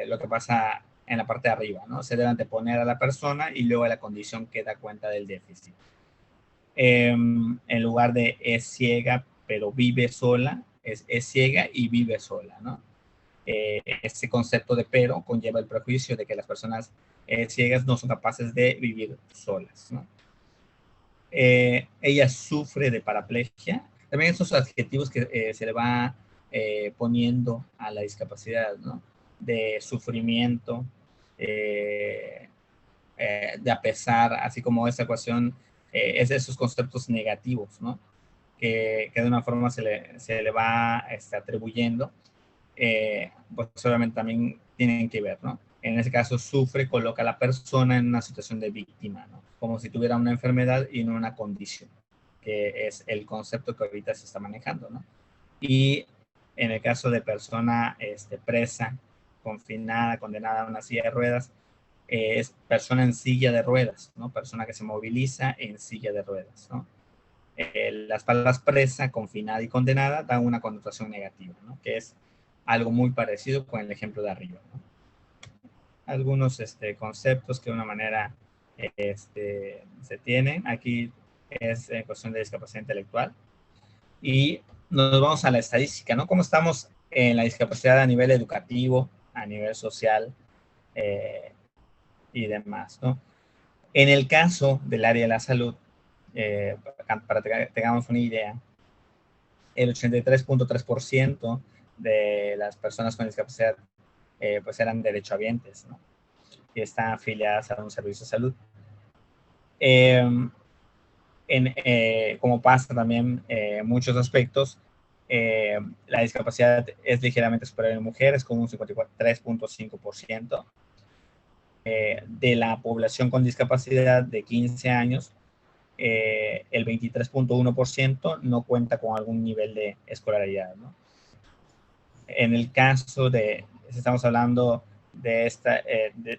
lo que pasa en la parte de arriba, ¿no? Se debe anteponer a la persona y luego a la condición que da cuenta del déficit. En lugar de es ciega pero vive sola, es ciega y vive sola, ¿no? Este concepto de pero conlleva el prejuicio de que las personas ciegas no son capaces de vivir solas, ¿no? Ella sufre de paraplegia. También esos adjetivos que se le va poniendo a la discapacidad, ¿no? De sufrimiento, de a pesar, así como esa ecuación, es de esos conceptos negativos, ¿no? Que de una forma se le va atribuyendo, pues obviamente también tienen que ver, ¿no? En ese caso, sufre, coloca a la persona en una situación de víctima, ¿no? Como si tuviera una enfermedad y no una condición, que es el concepto que ahorita se está manejando, ¿no? Y en el caso de persona presa, confinada, condenada a una silla de ruedas, es persona en silla de ruedas, ¿no? Persona que se moviliza en silla de ruedas, ¿no? Las palabras presa, confinada y condenada dan una connotación negativa, ¿no? Que es algo muy parecido con el ejemplo de arriba, ¿no? Algunos conceptos que de una manera se tienen. Aquí es en cuestión de discapacidad intelectual. Y nos vamos a la estadística, ¿no? ¿Cómo estamos en la discapacidad a nivel educativo, a nivel social y demás, ¿no? En el caso del área de la salud, para que tengamos una idea, el 83.3% de las personas con discapacidad pues eran derechohabientes, ¿no? Que están afiliadas a un servicio de salud. Como pasa también en muchos aspectos, la discapacidad es ligeramente superior en mujeres, con un 53.5%. De la población con discapacidad de 15 años, el 23.1% no cuenta con algún nivel de escolaridad, ¿no? En el caso de, estamos hablando de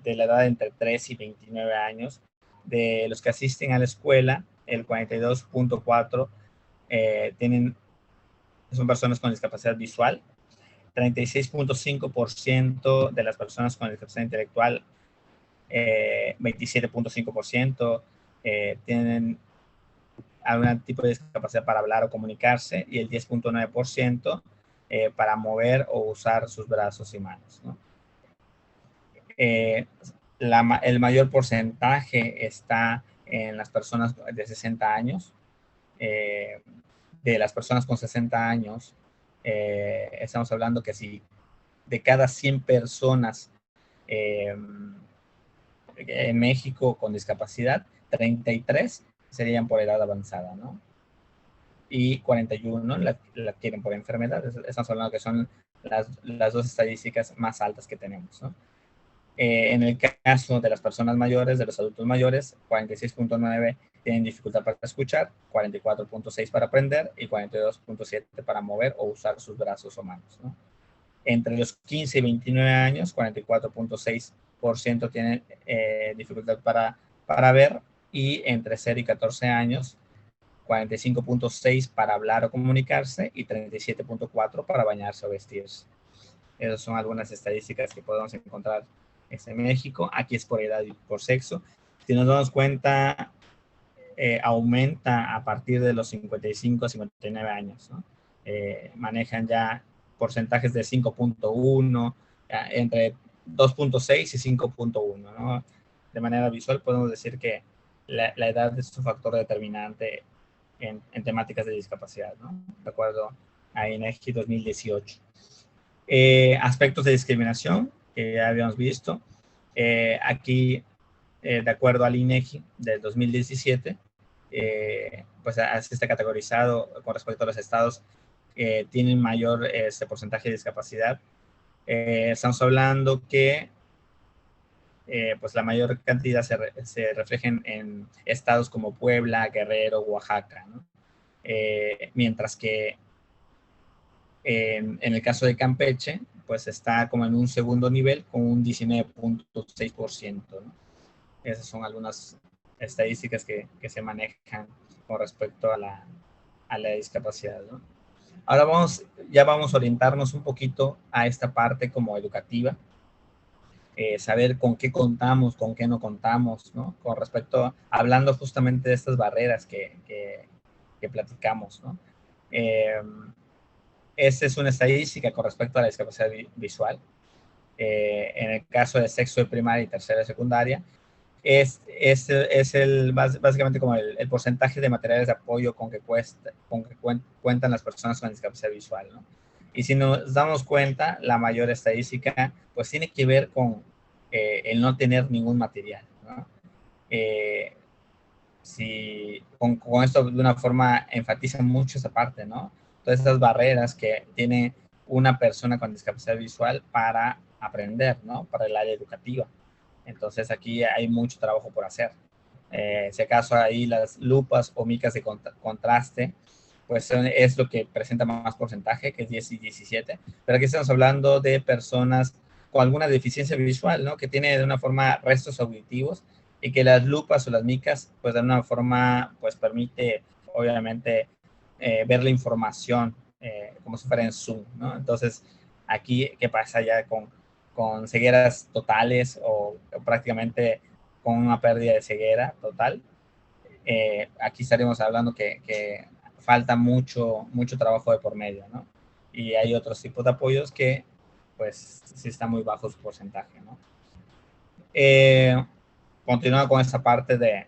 la edad entre 3 y 29 años, de los que asisten a la escuela, el 42.4% son personas con discapacidad visual, 36.5% de las personas con discapacidad intelectual, 27.5% tienen algún tipo de discapacidad para hablar o comunicarse, y el 10.9% para mover o usar sus brazos y manos, ¿no? El mayor porcentaje está en las personas de 60 años. De las personas con 60 años, estamos hablando que si de cada 100 personas en México con discapacidad, 33 serían por edad avanzada, ¿no? Y 41 la adquieren por enfermedad. Estamos hablando que son las dos estadísticas más altas que tenemos, ¿no? En el caso de las personas mayores, de los adultos mayores, 46.9 tienen dificultad para escuchar, 44.6 para aprender y 42.7 para mover o usar sus brazos o manos, ¿no? Entre los 15 y 29 años, 44.6% tienen dificultad para ver, y entre 0 y 14 años, 45.6 para hablar o comunicarse y 37.4 para bañarse o vestirse. Esas son algunas estadísticas que podemos encontrar en México. Aquí es por edad y por sexo. Si nos damos cuenta, aumenta a partir de los 55 a 59 años, ¿no? Manejan ya porcentajes de 5.1, entre 2.6 y 5.1, ¿no? De manera visual podemos decir que la edad es un factor determinante en temáticas de discapacidad, ¿no? De acuerdo a INEGI 2018. Aspectos de discriminación que ya habíamos visto. Aquí, de acuerdo al INEGI del 2017, pues así está categorizado con respecto a los estados que tienen mayor porcentaje de discapacidad. Estamos hablando que pues la mayor cantidad se refleja en estados como Puebla, Guerrero, Oaxaca, ¿no? Mientras que en el caso de Campeche, pues está como en un segundo nivel con un 19.6%, ¿no? Esas son algunas estadísticas que se manejan con respecto a la discapacidad, ¿no? Ahora ya vamos a orientarnos un poquito a esta parte como educativa, saber con qué contamos, con qué no contamos, ¿no? Con respecto, hablando justamente de estas barreras que platicamos, ¿no? Esta es una estadística con respecto a la discapacidad visual. En el caso de sexto de primaria y tercera de secundaria, es básicamente como el porcentaje de materiales de apoyo con que cuentan las personas con discapacidad visual, ¿no? Y si nos damos cuenta, la mayor estadística pues tiene que ver con el no tener ningún material, ¿no? Con esto de una forma enfatiza mucho esa parte, ¿no? Todas esas barreras que tiene una persona con discapacidad visual para aprender, ¿no? Para el área educativa. Entonces aquí hay mucho trabajo por hacer. Si acaso ahí las lupas o micas de contraste, pues es lo que presenta más porcentaje, que es 10 y 17. Pero aquí estamos hablando de personas con alguna deficiencia visual, ¿no? Que tiene de una forma restos auditivos y que las lupas o las micas, pues de una forma, pues permite, obviamente, ver la información como si fuera en Zoom, ¿no? Entonces, aquí, ¿qué pasa ya con cegueras totales o prácticamente con una pérdida de ceguera total? Aquí estaríamos hablando que falta mucho trabajo de por medio, ¿no? Y hay otros tipos de apoyos que, pues, sí está muy bajo su porcentaje, ¿no? Continuando con esta parte de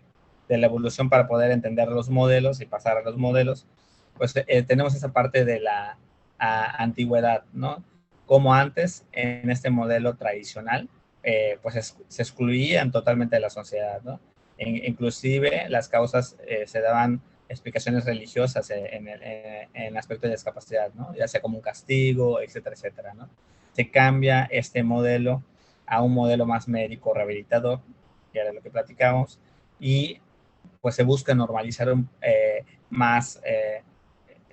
la evolución para poder entender los modelos y pasar a los modelos, pues tenemos esa parte de la antigüedad, ¿no? Como antes, en este modelo tradicional, pues se excluían totalmente de la sociedad, ¿no? Inclusive las causas se daban explicaciones religiosas en el aspecto de discapacidad, ¿no? Ya sea como un castigo, etcétera, etcétera, ¿no? Se cambia este modelo a un modelo más médico rehabilitador, que era lo que platicamos, y pues se busca normalizar más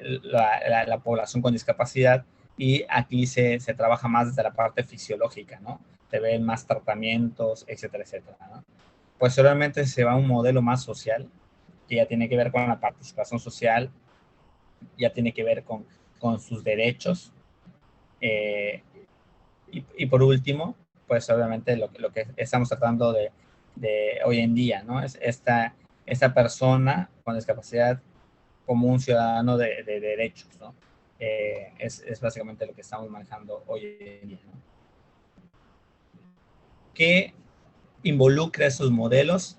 la población con discapacidad, y aquí se trabaja más desde la parte fisiológica, ¿no? Se ven más tratamientos, etcétera, etcétera, ¿no? Pues solamente se va a un modelo más social, que ya tiene que ver con la participación social, ya tiene que ver con sus derechos, y por último, pues obviamente lo que estamos tratando de hoy en día, ¿no? Es esta persona con discapacidad como un ciudadano de derechos, ¿no? Es básicamente lo que estamos manejando hoy en día, ¿no? ¿Qué involucra esos modelos?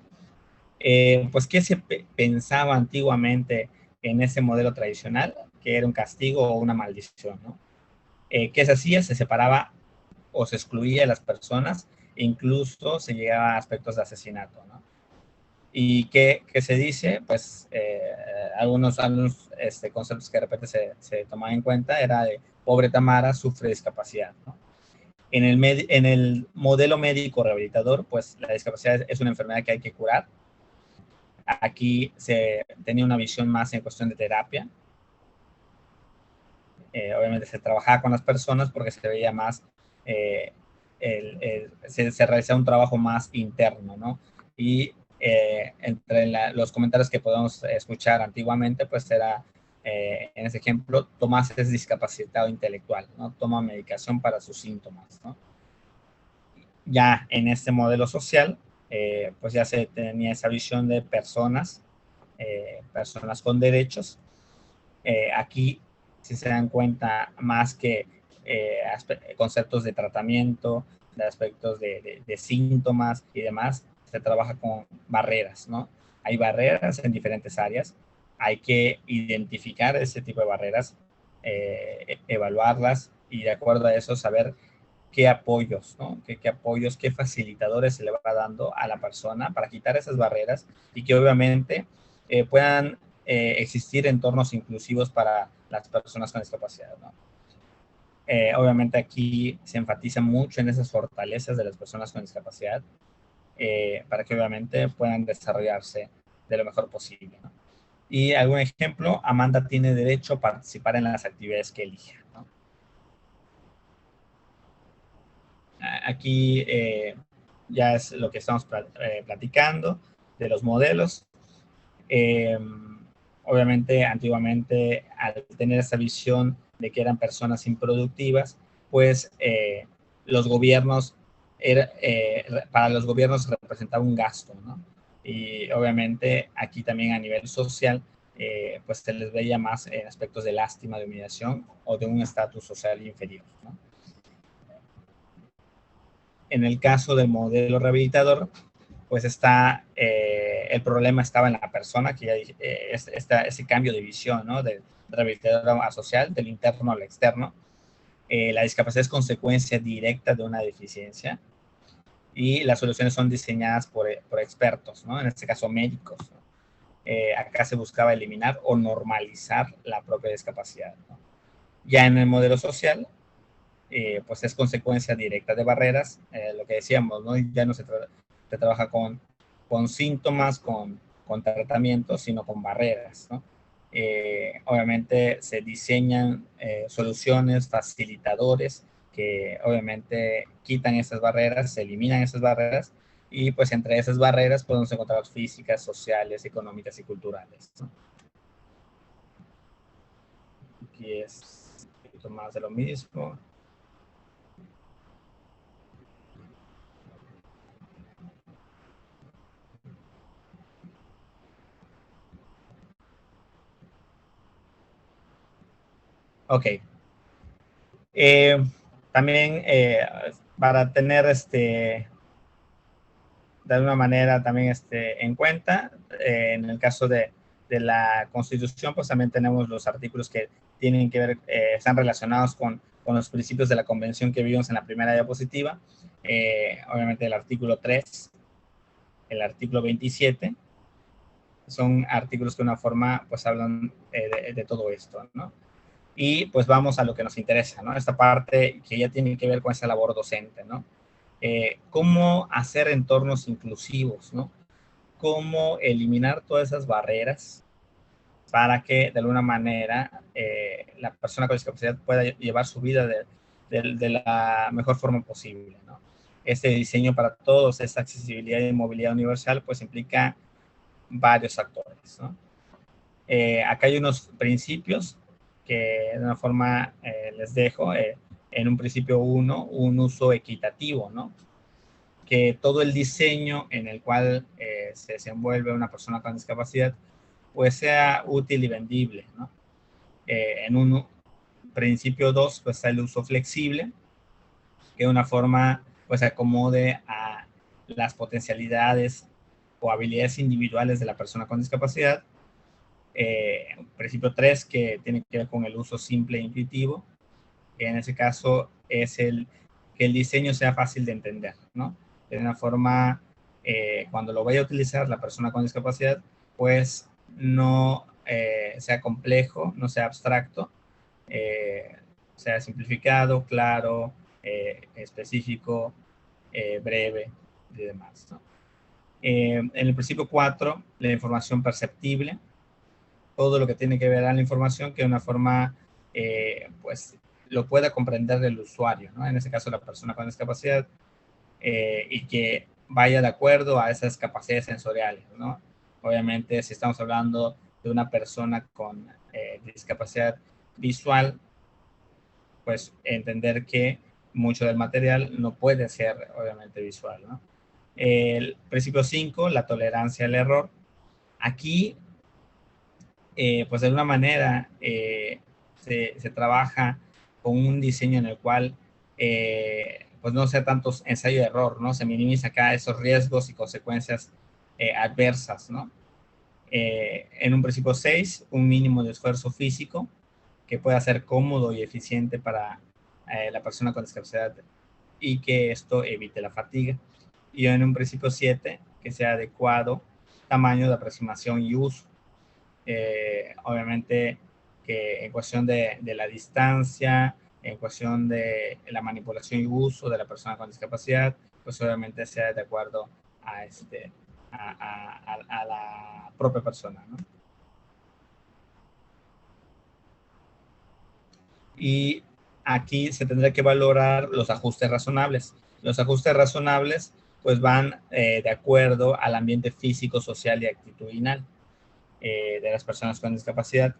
Pues, ¿qué se pensaba antiguamente en ese modelo tradicional? Que era un castigo o una maldición, ¿no? ¿Qué se hacía? Se separaba o se excluía a las personas, incluso se llegaba a aspectos de asesinato, ¿no? ¿Y qué se dice? Pues algunos conceptos que de repente se tomaban en cuenta era de pobre Tamara sufre discapacidad, ¿no? En el modelo médico rehabilitador, pues la discapacidad es una enfermedad que hay que curar. Aquí se tenía una visión más en cuestión de terapia. Obviamente se trabajaba con las personas porque se veía más, se realizaba un trabajo más interno, ¿no? Y entre los comentarios que podemos escuchar antiguamente, pues era, en ese ejemplo, Tomás es discapacitado intelectual, ¿no? Toma medicación para sus síntomas, ¿no? Ya en este modelo social, pues ya se tenía esa visión de personas con derechos. Aquí, si se dan cuenta, más que conceptos de tratamiento, de aspectos de síntomas y demás, se trabaja con barreras, ¿no? Hay barreras en diferentes áreas, hay que identificar ese tipo de barreras, evaluarlas y de acuerdo a eso saber qué apoyos, ¿no? Qué apoyos, qué facilitadores se le va dando a la persona para quitar esas barreras y que obviamente puedan existir entornos inclusivos para las personas con discapacidad, ¿no? Obviamente aquí se enfatiza mucho en esas fortalezas de las personas con discapacidad para que obviamente puedan desarrollarse de lo mejor posible, ¿no? Y algún ejemplo, Amanda tiene derecho a participar en las actividades que elija, ¿no? Aquí ya es lo que estamos platicando de los modelos. Obviamente, antiguamente, al tener esa visión de que eran personas improductivas, pues los gobiernos, para los gobiernos representaba un gasto, ¿no? Y obviamente aquí también a nivel social, pues se les veía más en aspectos de lástima, de humillación o de un estatus social inferior, ¿no? En el caso del modelo rehabilitador, pues el problema estaba en la persona, que ya dije, ese cambio de visión, ¿no? Del rehabilitador a social, del interno al externo. La discapacidad es consecuencia directa de una deficiencia y las soluciones son diseñadas por expertos, ¿no? En este caso médicos, ¿no? Acá se buscaba eliminar o normalizar la propia discapacidad, ¿no? Ya en el modelo social, pues es consecuencia directa de barreras, lo que decíamos, ¿no? Ya no se trabaja con síntomas, con tratamientos, sino con barreras, ¿no? Obviamente se diseñan soluciones, facilitadores que obviamente quitan esas barreras, se eliminan esas barreras y pues entre esas barreras podemos encontrar físicas, sociales, económicas y culturales, ¿no? Aquí es un poquito más de lo mismo. Ok. También para tener de alguna manera también en cuenta, en el caso de la Constitución, pues también tenemos los artículos que tienen que ver, están relacionados con los principios de la Convención que vimos en la primera diapositiva. Obviamente el artículo 3, el artículo 27, son artículos que de una forma pues hablan de todo esto, ¿no? Y pues vamos a lo que nos interesa, ¿no? Esta parte que ya tiene que ver con esa labor docente, ¿no? Cómo hacer entornos inclusivos, ¿no? Cómo eliminar todas esas barreras para que de alguna manera la persona con discapacidad pueda llevar su vida de la mejor forma posible, ¿no? Este diseño para todos, esta accesibilidad y movilidad universal, pues implica varios actores, ¿no? Acá hay unos principios que de una forma les dejo. En un principio 1, un uso equitativo, ¿no? Que todo el diseño en el cual se desenvuelve una persona con discapacidad pues sea útil y vendible, ¿no? En un principio 2 pues está el uso flexible, que de una forma pues acomode a las potencialidades o habilidades individuales de la persona con discapacidad. Principio 3, que tiene que ver con el uso simple e intuitivo, que en ese caso es que el diseño sea fácil de entender, ¿no? De una forma, cuando lo vaya a utilizar la persona con discapacidad, pues no sea complejo, no sea abstracto, sea simplificado, claro, específico, breve y demás, ¿no? En el principio 4, la información perceptible, todo lo que tiene que ver a la información que de una forma, pues, lo pueda comprender el usuario, ¿no? En este caso, la persona con discapacidad, y que vaya de acuerdo a esas capacidades sensoriales, ¿no? Obviamente, si estamos hablando de una persona con discapacidad visual, pues entender que mucho del material no puede ser, obviamente, visual, ¿no? El principio 5, la tolerancia al error. Aquí, pues de alguna manera se trabaja con un diseño en el cual pues no sea tanto ensayo de error, ¿no? Se minimiza acá esos riesgos y consecuencias adversas, ¿no? En un principio 6, un mínimo de esfuerzo físico que pueda ser cómodo y eficiente para la persona con discapacidad y que esto evite la fatiga. Y en un principio 7, que sea adecuado tamaño de aproximación y uso. Obviamente que en cuestión de la distancia, en cuestión de la manipulación y uso de la persona con discapacidad, pues obviamente sea de acuerdo a, a la propia persona, ¿no? Y aquí se tendrá que valorar los ajustes razonables. Los ajustes razonables pues van de acuerdo al ambiente físico, social y actitudinal de las personas con discapacidad.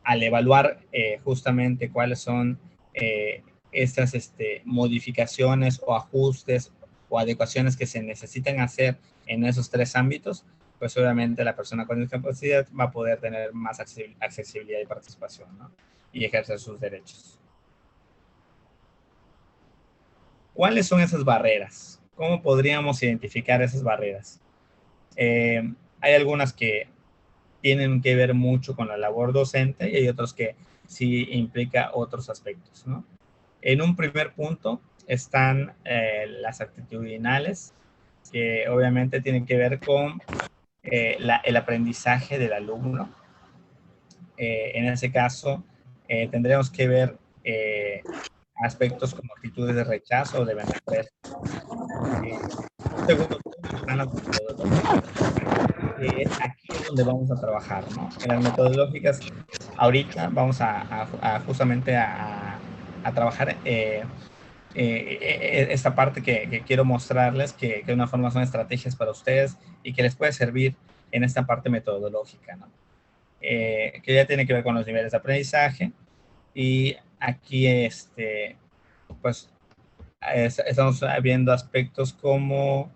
Al evaluar justamente cuáles son estas modificaciones o ajustes o adecuaciones que se necesitan hacer en esos 3 ámbitos, pues obviamente la persona con discapacidad va a poder tener más accesibilidad y participación, ¿no? Y ejercer sus derechos. ¿Cuáles son esas barreras? ¿Cómo podríamos identificar esas barreras? Hay algunas que tienen que ver mucho con la labor docente y hay otros que sí implica otros aspectos, ¿no? En un primer punto están las actitudinales, que obviamente tienen que ver con el aprendizaje del alumno. En ese caso, tendremos que ver aspectos como actitudes de rechazo o de menosprecio. Segundo punto están las metodologías. Aquí es donde vamos a trabajar, ¿no? En las metodológicas, ahorita vamos justamente a trabajar esta parte que quiero mostrarles, que de una forma son estrategias para ustedes y que les puede servir en esta parte metodológica, ¿no? Que ya tiene que ver con los niveles de aprendizaje. Y aquí, pues, estamos viendo aspectos como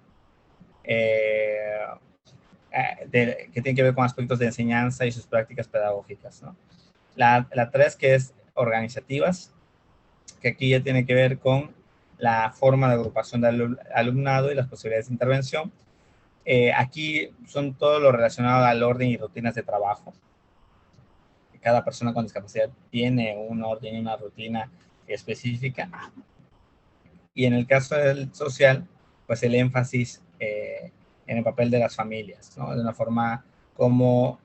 que tienen que ver con aspectos de enseñanza y sus prácticas pedagógicas, ¿no? La 3, que es organizativas, que aquí ya tiene que ver con la forma de agrupación del alumnado y las posibilidades de intervención. Aquí son todo lo relacionado al orden y rutinas de trabajo. Cada persona con discapacidad tiene un orden y una rutina específica. Y en el caso del social, pues el énfasis en el papel de las familias, ¿no? De una forma como,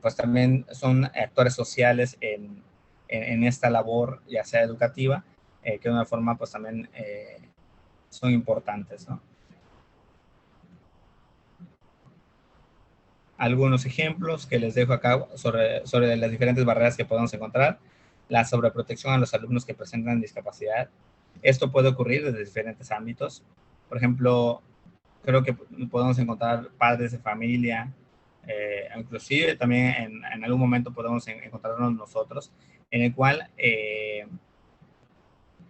pues también son actores sociales en esta labor, ya sea educativa, que de una forma pues también son importantes, ¿no? Algunos ejemplos que les dejo acá sobre las diferentes barreras que podemos encontrar. La sobreprotección a los alumnos que presentan discapacidad. Esto puede ocurrir desde diferentes ámbitos. Por ejemplo, creo que podemos encontrar padres de familia, inclusive también en algún momento podemos encontrarnos nosotros, en el cual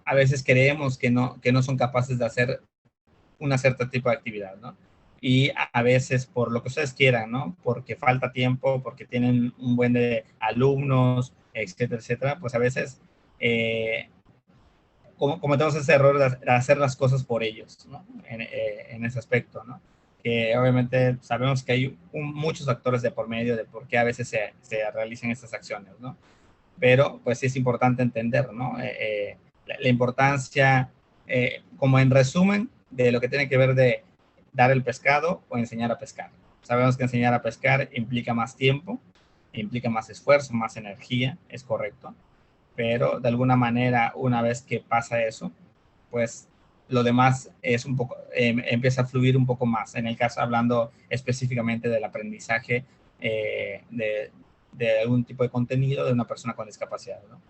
a veces creemos que no son capaces de hacer una cierta tipo de actividad, ¿no? Y a veces por lo que ustedes quieran, ¿no? Porque falta tiempo, porque tienen un buen de alumnos, etcétera, etcétera, pues a veces cometemos ese error de hacer las cosas por ellos, ¿no? En ese aspecto, ¿no? Que obviamente sabemos que hay muchos factores de por medio de por qué a veces se realizan estas acciones, ¿no? Pero pues sí es importante entender, ¿no? La importancia, como en resumen, de lo que tiene que ver de dar el pescado o enseñar a pescar. Sabemos que enseñar a pescar implica más tiempo, implica más esfuerzo, más energía, es correcto, pero de alguna manera, una vez que pasa eso, pues lo demás es un poco, empieza a fluir un poco más. En el caso, hablando específicamente del aprendizaje de algún tipo de contenido de una persona con discapacidad, ¿no?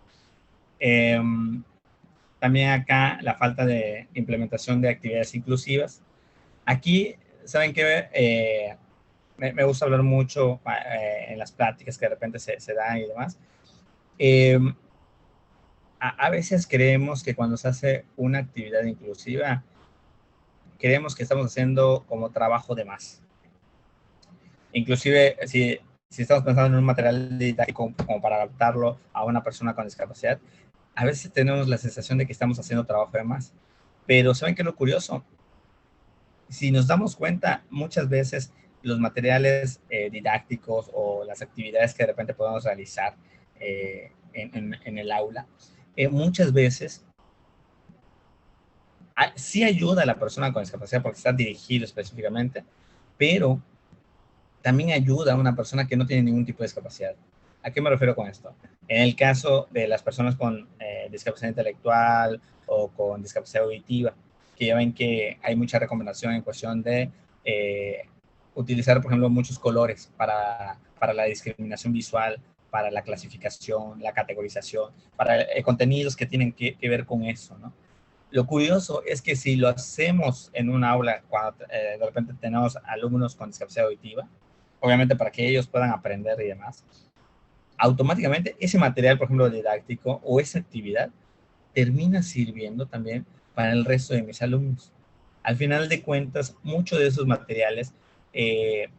También acá la falta de implementación de actividades inclusivas. Aquí, ¿saben qué? Me gusta hablar mucho en las pláticas que de repente se dan y demás. A veces creemos que cuando se hace una actividad inclusiva, creemos que estamos haciendo como trabajo de más. Inclusive, si estamos pensando en un material didáctico como para adaptarlo a una persona con discapacidad, a veces tenemos la sensación de que estamos haciendo trabajo de más. Pero ¿saben qué es lo curioso? Si nos damos cuenta, muchas veces los materiales didácticos o las actividades que de repente podemos realizar en el aula, muchas veces sí ayuda a la persona con discapacidad porque está dirigido específicamente, pero también ayuda a una persona que no tiene ningún tipo de discapacidad. ¿A qué me refiero con esto? En el caso de las personas con discapacidad intelectual o con discapacidad auditiva, que ya ven que hay mucha recomendación en cuestión de utilizar, por ejemplo, muchos colores para la discriminación visual, para la clasificación, la categorización, para contenidos que tienen que ver con eso, ¿no? Lo curioso es que si lo hacemos en un aula, cuando de repente tenemos alumnos con discapacidad auditiva, obviamente para que ellos puedan aprender y demás, automáticamente ese material, por ejemplo, didáctico o esa actividad termina sirviendo también para el resto de mis alumnos. Al final de cuentas, muchos de esos materiales, de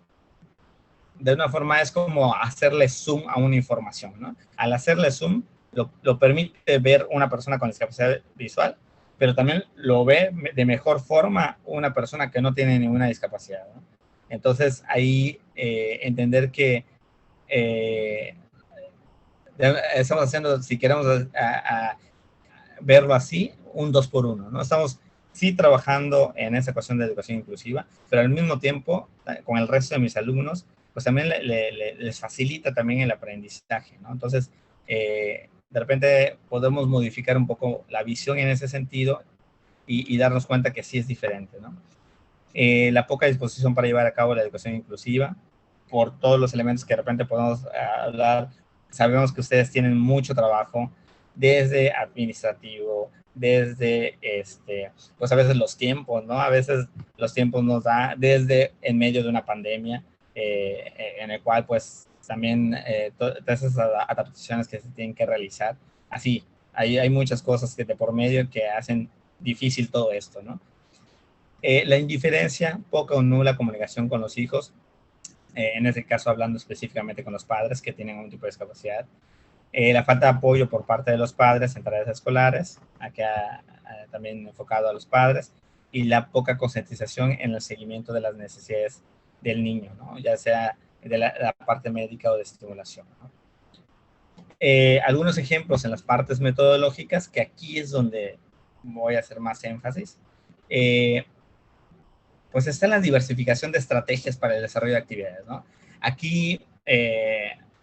una forma es como hacerle zoom a una información, ¿no? Al hacerle zoom, lo permite ver una persona con discapacidad visual, pero también lo ve de mejor forma una persona que no tiene ninguna discapacidad, ¿no? Entonces, ahí entender que estamos haciendo, si queremos verlo así, un 2 por 1, ¿no? Estamos sí trabajando en esa cuestión de educación inclusiva, pero al mismo tiempo, con el resto de mis alumnos, pues también les facilita también el aprendizaje, ¿no? Entonces, de repente podemos modificar un poco la visión en ese sentido y darnos cuenta que sí es diferente, ¿no? La poca disposición para llevar a cabo la educación inclusiva, por todos los elementos que de repente podemos hablar. Sabemos que ustedes tienen mucho trabajo, desde administrativo, desde, pues a veces los tiempos, ¿no? A veces los tiempos nos da desde en medio de una pandemia, en el cual pues también todas esas adaptaciones que se tienen que realizar. Así, hay muchas cosas que de por medio que hacen difícil todo esto, ¿no? La indiferencia, poca o nula comunicación con los hijos, en este caso hablando específicamente con los padres que tienen un tipo de discapacidad, la falta de apoyo por parte de los padres en tareas escolares, acá también enfocado a los padres, y la poca concientización en el seguimiento de las necesidades del niño, ¿no? Ya sea de la parte médica o de estimulación, ¿no? Algunos ejemplos en las partes metodológicas, que aquí es donde voy a hacer más énfasis. Pues está la diversificación de estrategias para el desarrollo de actividades, ¿no? Aquí,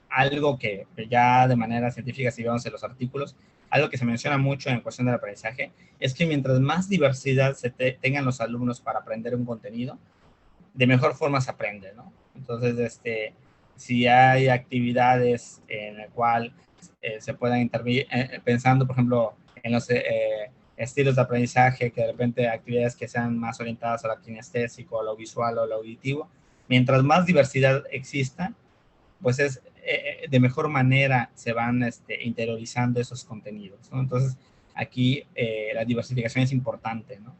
algo que ya de manera científica, si vemos en los artículos, algo que se menciona mucho en cuestión del aprendizaje, es que mientras más diversidad tengan los alumnos para aprender un contenido, de mejor forma se aprende, ¿no? Entonces, si hay actividades en las cuales se puedan intervenir, pensando, por ejemplo, en los estilos de aprendizaje, que de repente actividades que sean más orientadas a lo kinestésico, a lo visual o a lo auditivo, mientras más diversidad exista, pues es de mejor manera se van interiorizando esos contenidos, ¿no? Entonces, aquí la diversificación es importante, ¿no?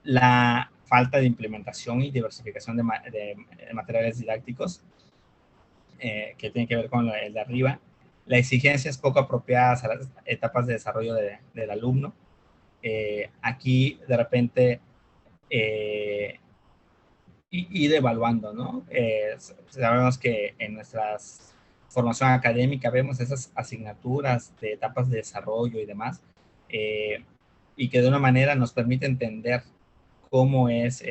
La falta de implementación y diversificación de materiales didácticos, que tiene que ver con el de arriba. La exigencia es poco apropiada a las etapas de desarrollo del alumno. Aquí, de repente, ir evaluando, ¿no? Sabemos que en nuestra formación académica vemos esas asignaturas de etapas de desarrollo y demás, y que de una manera nos permite entender cómo es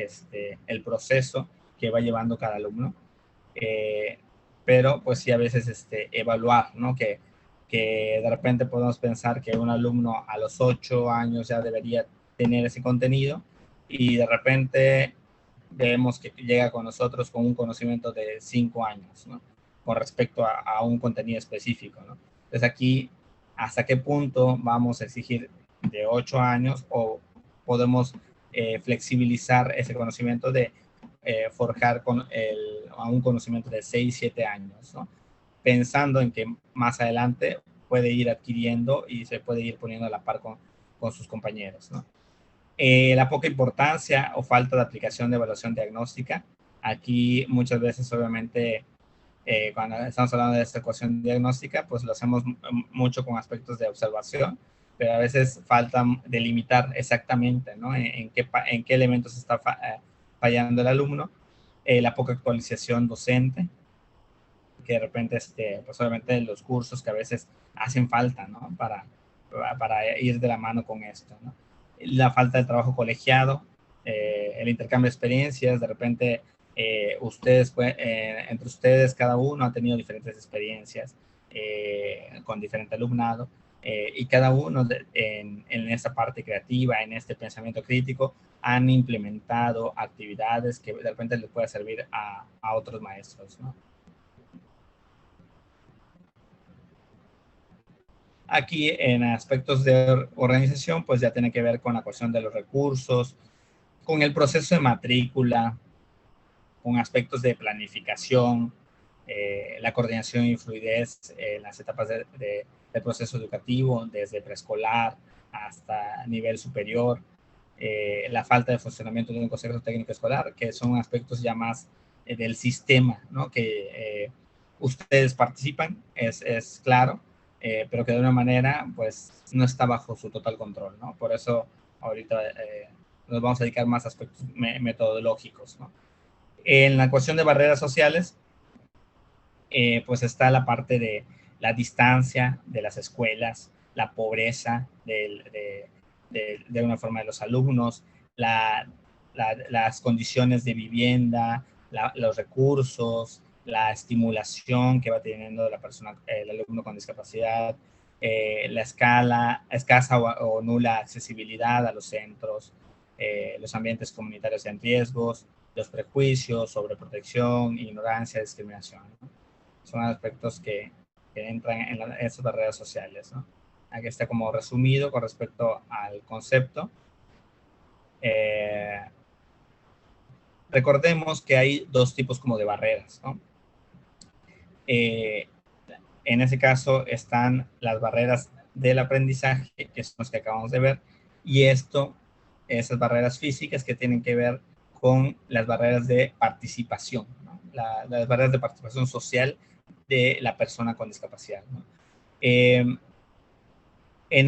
el proceso que va llevando cada alumno, pero pues sí a veces evaluar, ¿no? Que de repente podemos pensar que un alumno a los 8 años ya debería tener ese contenido y de repente vemos que llega con nosotros con un conocimiento de 5 años, ¿no? Con respecto a un contenido específico, ¿no? Entonces aquí, ¿hasta qué punto vamos a exigir de 8 años o podemos flexibilizar ese conocimiento de forjar a un conocimiento de 6, 7 años, ¿no? Pensando en que más adelante puede ir adquiriendo y se puede ir poniendo a la par con sus compañeros, ¿no? La poca importancia o falta de aplicación de evaluación diagnóstica. Aquí muchas veces, obviamente, cuando estamos hablando de esta ecuación diagnóstica, pues lo hacemos mucho con aspectos de observación, pero a veces falta delimitar exactamente, ¿no? En qué elementos está fallando el alumno. La poca actualización docente, que de repente, pues obviamente los cursos que a veces hacen falta, ¿no? Para ir de la mano con esto, ¿no? La falta de trabajo colegiado, el intercambio de experiencias, de repente entre ustedes cada uno ha tenido diferentes experiencias con diferente alumnado, y cada uno en esta parte creativa, en este pensamiento crítico, han implementado actividades que de repente les pueda servir a otros maestros, ¿no? Aquí en aspectos de organización, pues ya tiene que ver con la cuestión de los recursos, con el proceso de matrícula, con aspectos de planificación, la coordinación y fluidez en las etapas del proceso educativo, desde preescolar hasta nivel superior, la falta de funcionamiento de un consejo técnico escolar, que son aspectos ya más del sistema, ¿no? Que ustedes participan, es claro, pero que de una manera, pues, no está bajo su total control, ¿no? Por eso, ahorita nos vamos a dedicar más a aspectos metodológicos, ¿no? En la cuestión de barreras sociales, pues está la parte de la distancia de las escuelas, la pobreza de una forma de los alumnos, las condiciones de vivienda, los recursos, la estimulación que va teniendo la persona, el alumno con discapacidad, la escasa o nula accesibilidad a los centros, los ambientes comunitarios en riesgos, los prejuicios, sobreprotección, ignorancia, discriminación, ¿no? Son aspectos que entran en esas barreras sociales, ¿no? Aquí está como resumido con respecto al concepto. Recordemos que hay dos tipos como de barreras, ¿no? En ese caso están las barreras del aprendizaje, que son las que acabamos de ver, y esas barreras físicas que tienen que ver con las barreras de participación, ¿no? Las barreras de participación social de la persona con discapacidad, ¿no? En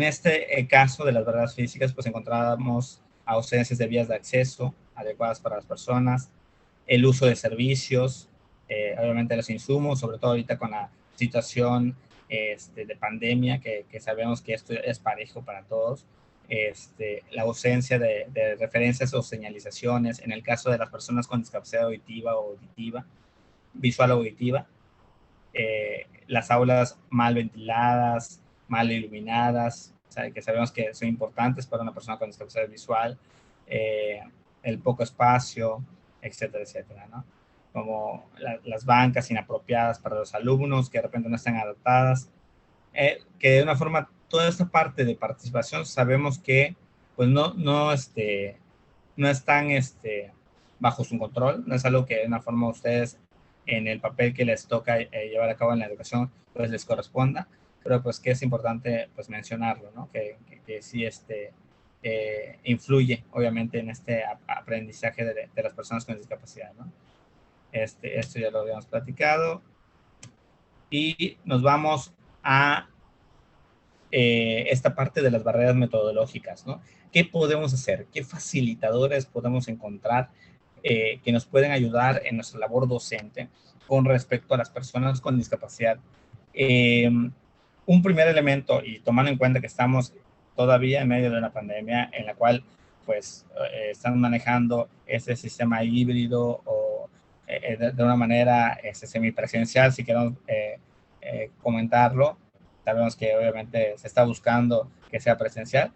este caso de las barreras físicas, pues encontramos ausencias de vías de acceso adecuadas para las personas, el uso de servicios, obviamente los insumos, sobre todo ahorita con la situación de pandemia, que sabemos que esto es parejo para todos, la ausencia de referencias o señalizaciones, en el caso de las personas con discapacidad auditiva o auditiva, visual o auditiva, las aulas mal ventiladas, mal iluminadas, que sabemos que son importantes para una persona con discapacidad visual, el poco espacio, etcétera, etcétera, ¿no? Como las bancas inapropiadas para los alumnos que de repente no están adaptadas, que de una forma toda esta parte de participación sabemos que pues no están bajo su control, no es algo que de una forma ustedes en el papel que les toca llevar a cabo en la educación pues les corresponda, pero pues que es importante pues mencionarlo, ¿no? Que sí influye obviamente en este aprendizaje de las personas con discapacidad, ¿no? Esto ya lo habíamos platicado y nos vamos a esta parte de las barreras metodológicas, ¿no? ¿Qué podemos hacer? ¿Qué facilitadores podemos encontrar que nos pueden ayudar en nuestra labor docente con respecto a las personas con discapacidad? Un primer elemento, y tomando en cuenta que estamos todavía en medio de una pandemia en la cual pues están manejando ese sistema híbrido o de una manera semipresencial, si queremos comentarlo. Sabemos que obviamente se está buscando que sea presencial.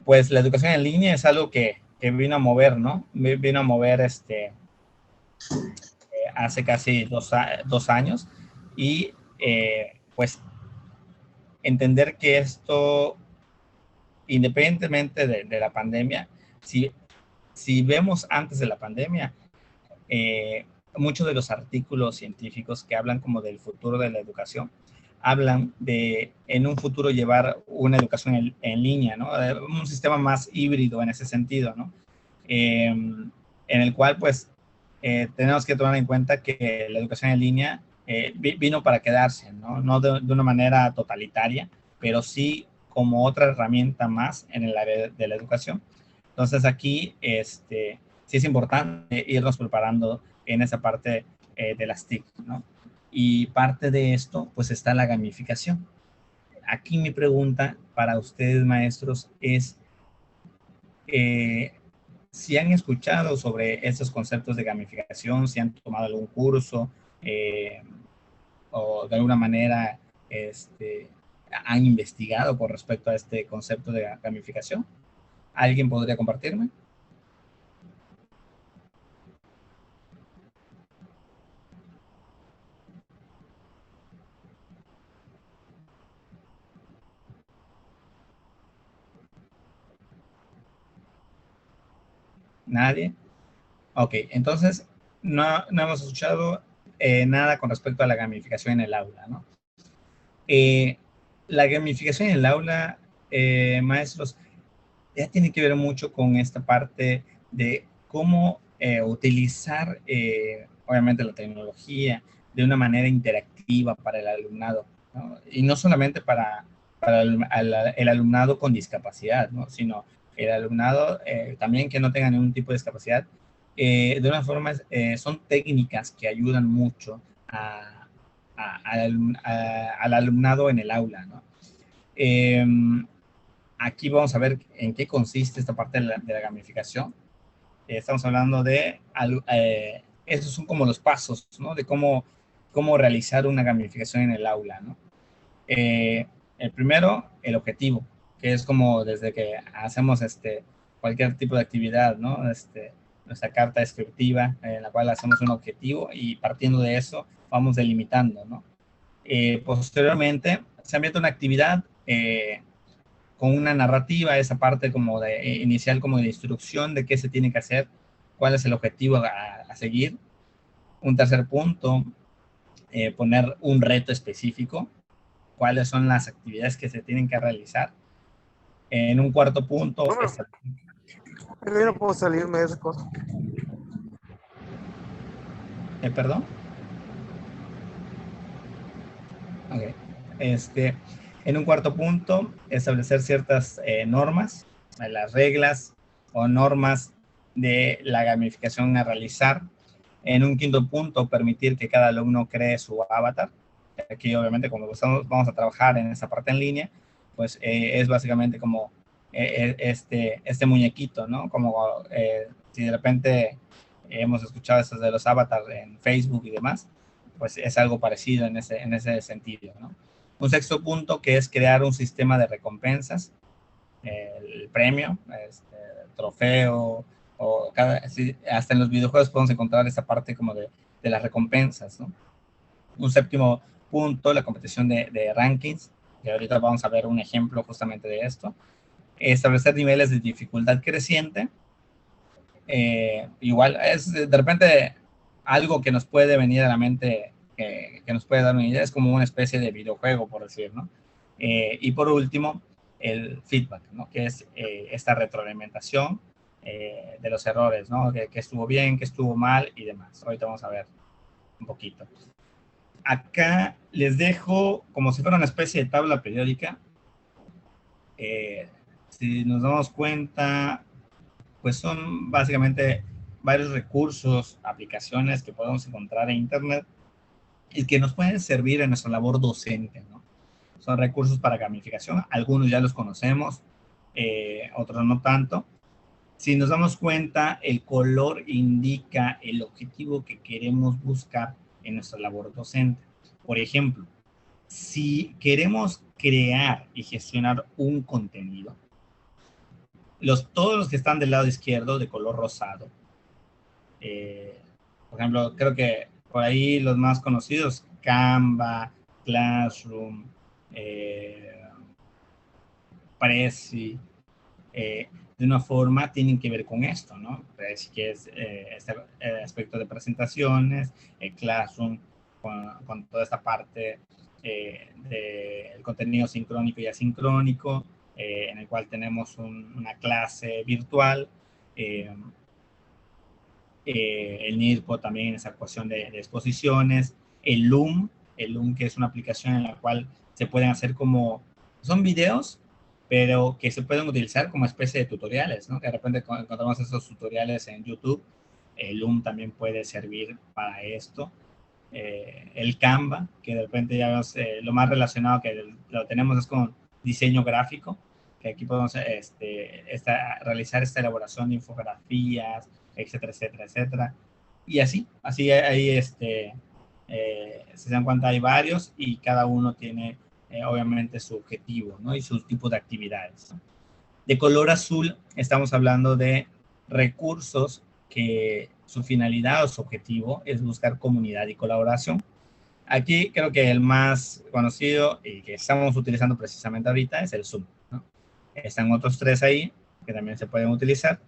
Pues la educación en línea es algo que vino a mover, ¿no? Vino a mover hace casi dos años y pues entender que esto, independientemente de la pandemia, si vemos antes de la pandemia, muchos de los artículos científicos que hablan como del futuro de la educación, hablan de en un futuro llevar una educación en línea, ¿no? Un sistema más híbrido en ese sentido, ¿no? En el cual, pues, tenemos que tomar en cuenta que la educación en línea vino para quedarse, ¿no? No de una manera totalitaria, pero sí como otra herramienta más en el área de la educación. Entonces, aquí, sí es importante irnos preparando en esa parte de las TIC, ¿no? Y parte de esto, pues está la gamificación. Aquí mi pregunta para ustedes, maestros, es si han escuchado sobre estos conceptos de gamificación, si han tomado algún curso o de alguna manera han investigado con respecto a este concepto de gamificación. ¿Alguien podría compartirme? ¿Nadie? Ok, entonces no hemos escuchado nada con respecto a la gamificación en el aula, ¿no? La gamificación en el aula, maestros, ya tiene que ver mucho con esta parte de cómo utilizar, obviamente, la tecnología de una manera interactiva para el alumnado, ¿no? Y no solamente para el alumnado con discapacidad, ¿no? Sino el alumnado también que no tenga ningún tipo de discapacidad. De una forma, son técnicas que ayudan mucho al alumnado en el aula, ¿no? Aquí vamos a ver en qué consiste esta parte de la gamificación. Estamos hablando de, esos son como los pasos, ¿no? De cómo realizar una gamificación en el aula, ¿no? El primero, el objetivo, que es como desde que hacemos cualquier tipo de actividad, ¿no? Nuestra carta descriptiva en la cual hacemos un objetivo y partiendo de eso vamos delimitando, ¿no? Posteriormente se envía una actividad con una narrativa, esa parte como de inicial, como de instrucción de qué se tiene que hacer, cuál es el objetivo a seguir. Un tercer punto, poner un reto específico, cuáles son las actividades que se tienen que realizar. En un cuarto punto... Pero yo no puedo salirme de esa cosa. ¿Perdón? Ok. En un cuarto punto, establecer ciertas normas, las reglas o normas de la gamificación a realizar. En un quinto punto, permitir que cada alumno cree su avatar. Aquí, obviamente, cuando vamos a trabajar en esa parte en línea, pues es básicamente como este muñequito, ¿no? Como si de repente hemos escuchado estos de los avatars en Facebook y demás, pues es algo parecido en ese sentido, ¿no? Un sexto punto que es crear un sistema de recompensas, el premio, trofeo, o hasta en los videojuegos podemos encontrar esa parte como de las recompensas, ¿no? Un séptimo punto, la competición de rankings, que ahorita vamos a ver un ejemplo justamente de esto. Establecer niveles de dificultad creciente. Igual es de repente algo que nos puede venir a la mente, que nos puede dar una idea, es como una especie de videojuego, por decir, ¿no? Y por último, el feedback, ¿no? Que es esta retroalimentación de los errores, ¿no? Que estuvo bien, que estuvo mal y demás. Ahorita vamos a ver un poquito. Acá les dejo como si fuera una especie de tabla periódica. Si nos damos cuenta, pues son básicamente varios recursos, aplicaciones que podemos encontrar en Internet y que nos pueden servir en nuestra labor docente, ¿no? Son recursos para gamificación, algunos ya los conocemos, otros no tanto. Si nos damos cuenta, el color indica el objetivo que queremos buscar en nuestra labor docente. Por ejemplo, si queremos crear y gestionar un contenido, todos los que están del lado izquierdo de color rosado, por ejemplo, creo que por ahí los más conocidos, Canva, Classroom, Prezi, de una forma tienen que ver con esto, ¿no? Prezi, que es este aspecto de presentaciones, Classroom con toda esta parte del contenido sincrónico y asincrónico, en el cual tenemos una clase virtual, el NIRPO también en esa ecuación de exposiciones, el Loom, que es una aplicación en la cual se pueden hacer son videos, pero que se pueden utilizar como especie de tutoriales, ¿no? Que de repente encontramos esos tutoriales en YouTube. El Loom también puede servir para esto. el Canva, que de repente ya vemos, lo más relacionado que lo tenemos es con diseño gráfico, que aquí podemos realizar esta elaboración de infografías, etcétera, etcétera, etcétera. Y así ahí se dan cuenta, hay varios y cada uno tiene obviamente su objetivo, ¿no? Y sus tipos de actividades, ¿no? De color azul estamos hablando de recursos que su finalidad o su objetivo es buscar comunidad y colaboración. Aquí creo que el más conocido y que estamos utilizando precisamente ahorita es el Zoom, ¿no? Están otros 3 ahí que también se pueden utilizar.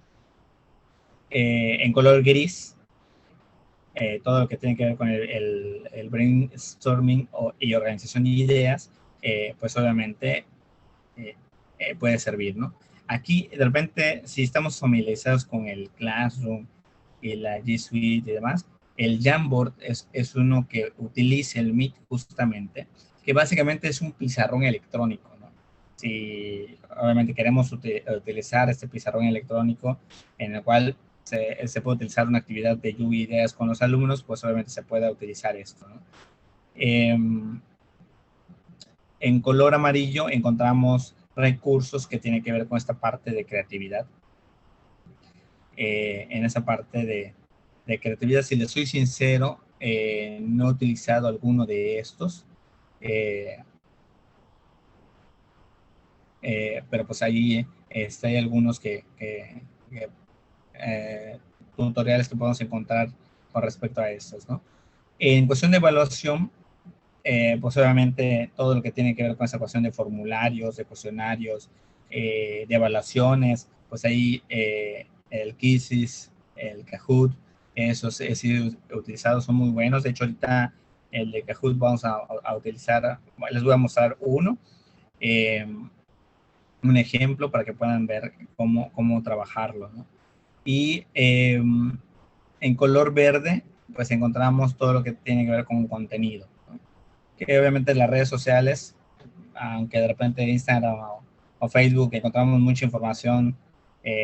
En color gris, todo lo que tiene que ver con el brainstorming y organización de ideas, pues obviamente puede servir, ¿no? Aquí, de repente, si estamos familiarizados con el Classroom y la G Suite y demás, el Jamboard es uno que utiliza el Meet justamente, que básicamente es un pizarrón electrónico, ¿no? Si obviamente queremos utilizar este pizarrón electrónico en el cual se puede utilizar una actividad de lluvia de ideas con los alumnos, pues obviamente se puede utilizar esto, ¿no? En color amarillo encontramos recursos que tienen que ver con esta parte de creatividad. En esa parte de creatividad, si les soy sincero, no he utilizado alguno de estos, pero pues ahí hay algunos tutoriales que podemos encontrar con respecto a estos, ¿no? En cuestión de evaluación, pues obviamente todo lo que tiene que ver con esa cuestión de formularios, de cuestionarios, de evaluaciones, pues ahí el Quizzes, el Kahoot, esos he sido utilizados, son muy buenos. De hecho, ahorita el de Kahoot vamos a utilizar, les voy a mostrar uno, un ejemplo para que puedan ver cómo trabajarlo, ¿no? Y en color verde, pues encontramos todo lo que tiene que ver con contenido, ¿no? Que obviamente las redes sociales, aunque de repente Instagram o Facebook encontramos mucha información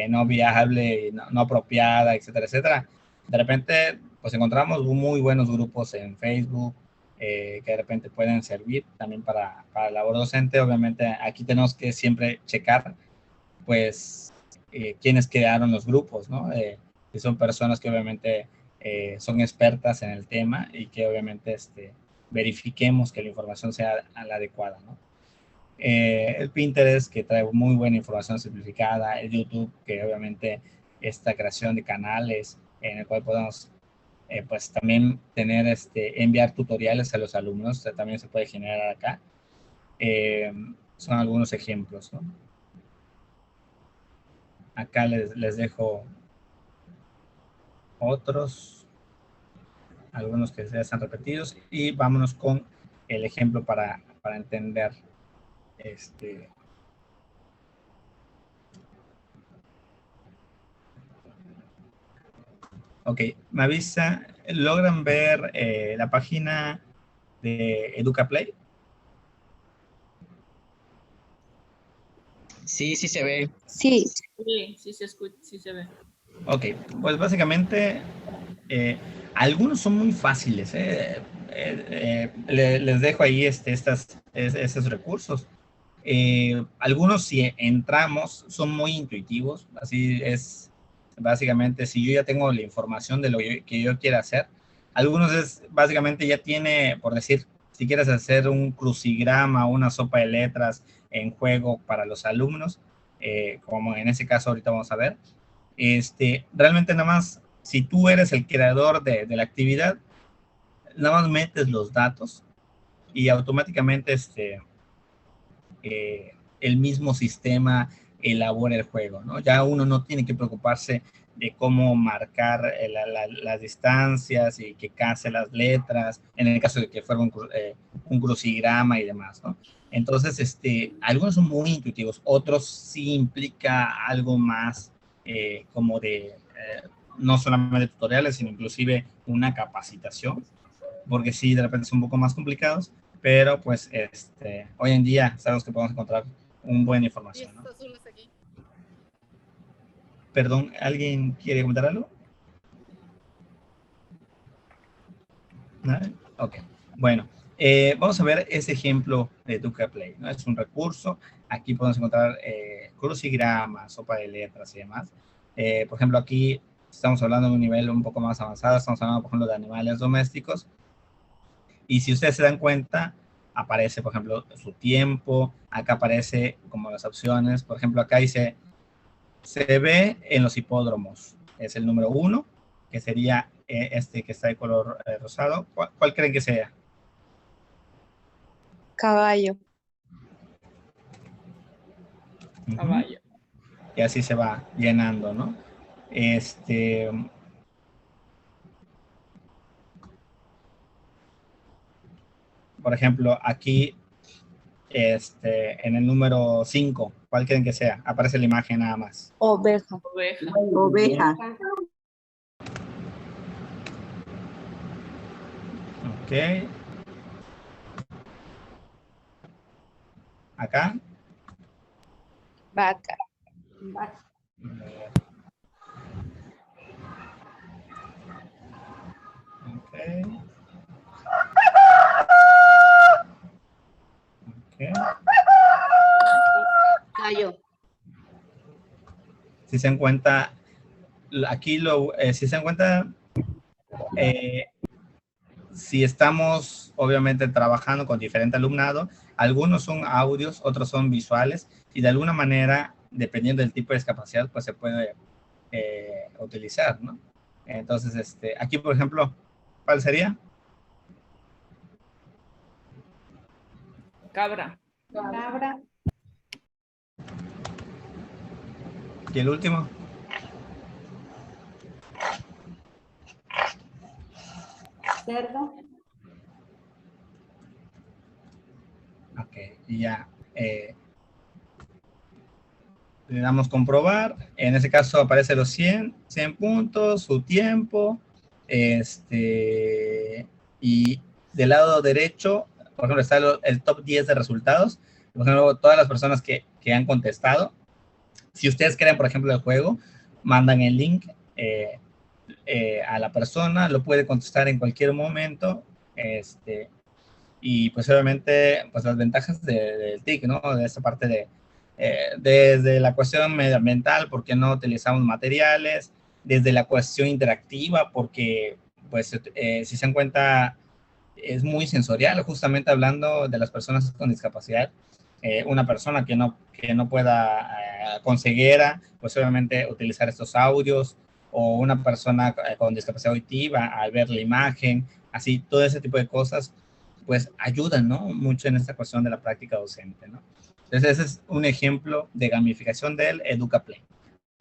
no viable, no apropiada, etcétera, etcétera, de repente pues encontramos muy buenos grupos en Facebook que de repente pueden servir también para la labor docente. Obviamente aquí tenemos que siempre checar pues quienes crearon los grupos, ¿no? Que son personas que obviamente son expertas en el tema y que obviamente verifiquemos que la información sea la adecuada, ¿no? El Pinterest, que trae muy buena información simplificada, el YouTube, que obviamente esta creación de canales en el cual podemos pues también tener, enviar tutoriales a los alumnos, también se puede generar acá. Son algunos ejemplos, ¿no? Acá les dejo otros, algunos que ya están repetidos, y vámonos con el ejemplo para entender Ok, me avisa, ¿logran ver la página de EducaPlay? Sí, sí se ve. Sí. Sí se escucha, sí se ve. Ok, pues básicamente algunos son muy fáciles. Les dejo ahí estos recursos. Algunos si entramos son muy intuitivos, así es. Básicamente, si yo ya tengo la información de lo que yo quiera hacer, algunos es básicamente ya tiene, por decir, si quieres hacer un crucigrama o una sopa de letras en juego para los alumnos, como en ese caso ahorita vamos a ver, realmente nada más, si tú eres el creador de la actividad, nada más metes los datos y automáticamente el mismo sistema elabora el juego, ¿no? Ya uno no tiene que preocuparse de cómo marcar las distancias y que case las letras, en el caso de que fuera un crucigrama y demás, ¿no? Entonces, algunos son muy intuitivos, otros sí implica algo más como de, no solamente tutoriales, sino inclusive una capacitación, porque sí, de repente son un poco más complicados, pero pues hoy en día sabemos que podemos encontrar una buena información, ¿no? Perdón, ¿alguien quiere comentar algo? ¿Nada? Ok, bueno, vamos a ver este ejemplo de Educaplay, ¿no? Es un recurso, aquí podemos encontrar crucigramas, sopa de letras y demás. Por ejemplo, aquí estamos hablando de un nivel un poco más avanzado, estamos hablando, por ejemplo, de animales domésticos. Y si ustedes se dan cuenta, aparece, por ejemplo, su tiempo, acá aparece como las opciones, por ejemplo, acá dice, se ve en los hipódromos, es el número 1, que sería este que está de color rosado. ¿Cuál creen que sea? Caballo. Caballo. Y así se va llenando, ¿no? Por ejemplo, aquí, en el número 5, ¿cuál creen que sea? Aparece la imagen nada más. Oveja. Oveja. Oveja. Ok. Acá. Vaca. Ok. Ok. Gallo. Si se dan cuenta, aquí si se dan cuenta, si estamos obviamente trabajando con diferente alumnado, algunos son audios, otros son visuales, y de alguna manera, dependiendo del tipo de discapacidad, pues se puede utilizar, ¿no? Entonces, aquí, por ejemplo, ¿cuál sería? Cabra. Cabra. ¿Y el último? Cerdo. Ok, y ya. Le damos comprobar. En ese caso aparece los 100 puntos, su tiempo. Y del lado derecho, por ejemplo, está el top 10 de resultados. Por ejemplo, todas las personas que han contestado. Si ustedes crean, por ejemplo, el juego, mandan el link a la persona, lo puede contestar en cualquier momento. Y pues obviamente, pues las ventajas del TIC, ¿no? De esta parte desde la cuestión medioambiental, porque no utilizamos materiales, desde la cuestión interactiva, porque pues si se dan cuenta, es muy sensorial, justamente hablando de las personas con discapacidad. Una persona que no pueda con ceguera, pues obviamente utilizar estos audios, o una persona con discapacidad auditiva al ver la imagen, así, todo ese tipo de cosas, pues ayudan, ¿no? Mucho en esta cuestión de la práctica docente, ¿no? Entonces ese es un ejemplo de gamificación del Educaplay.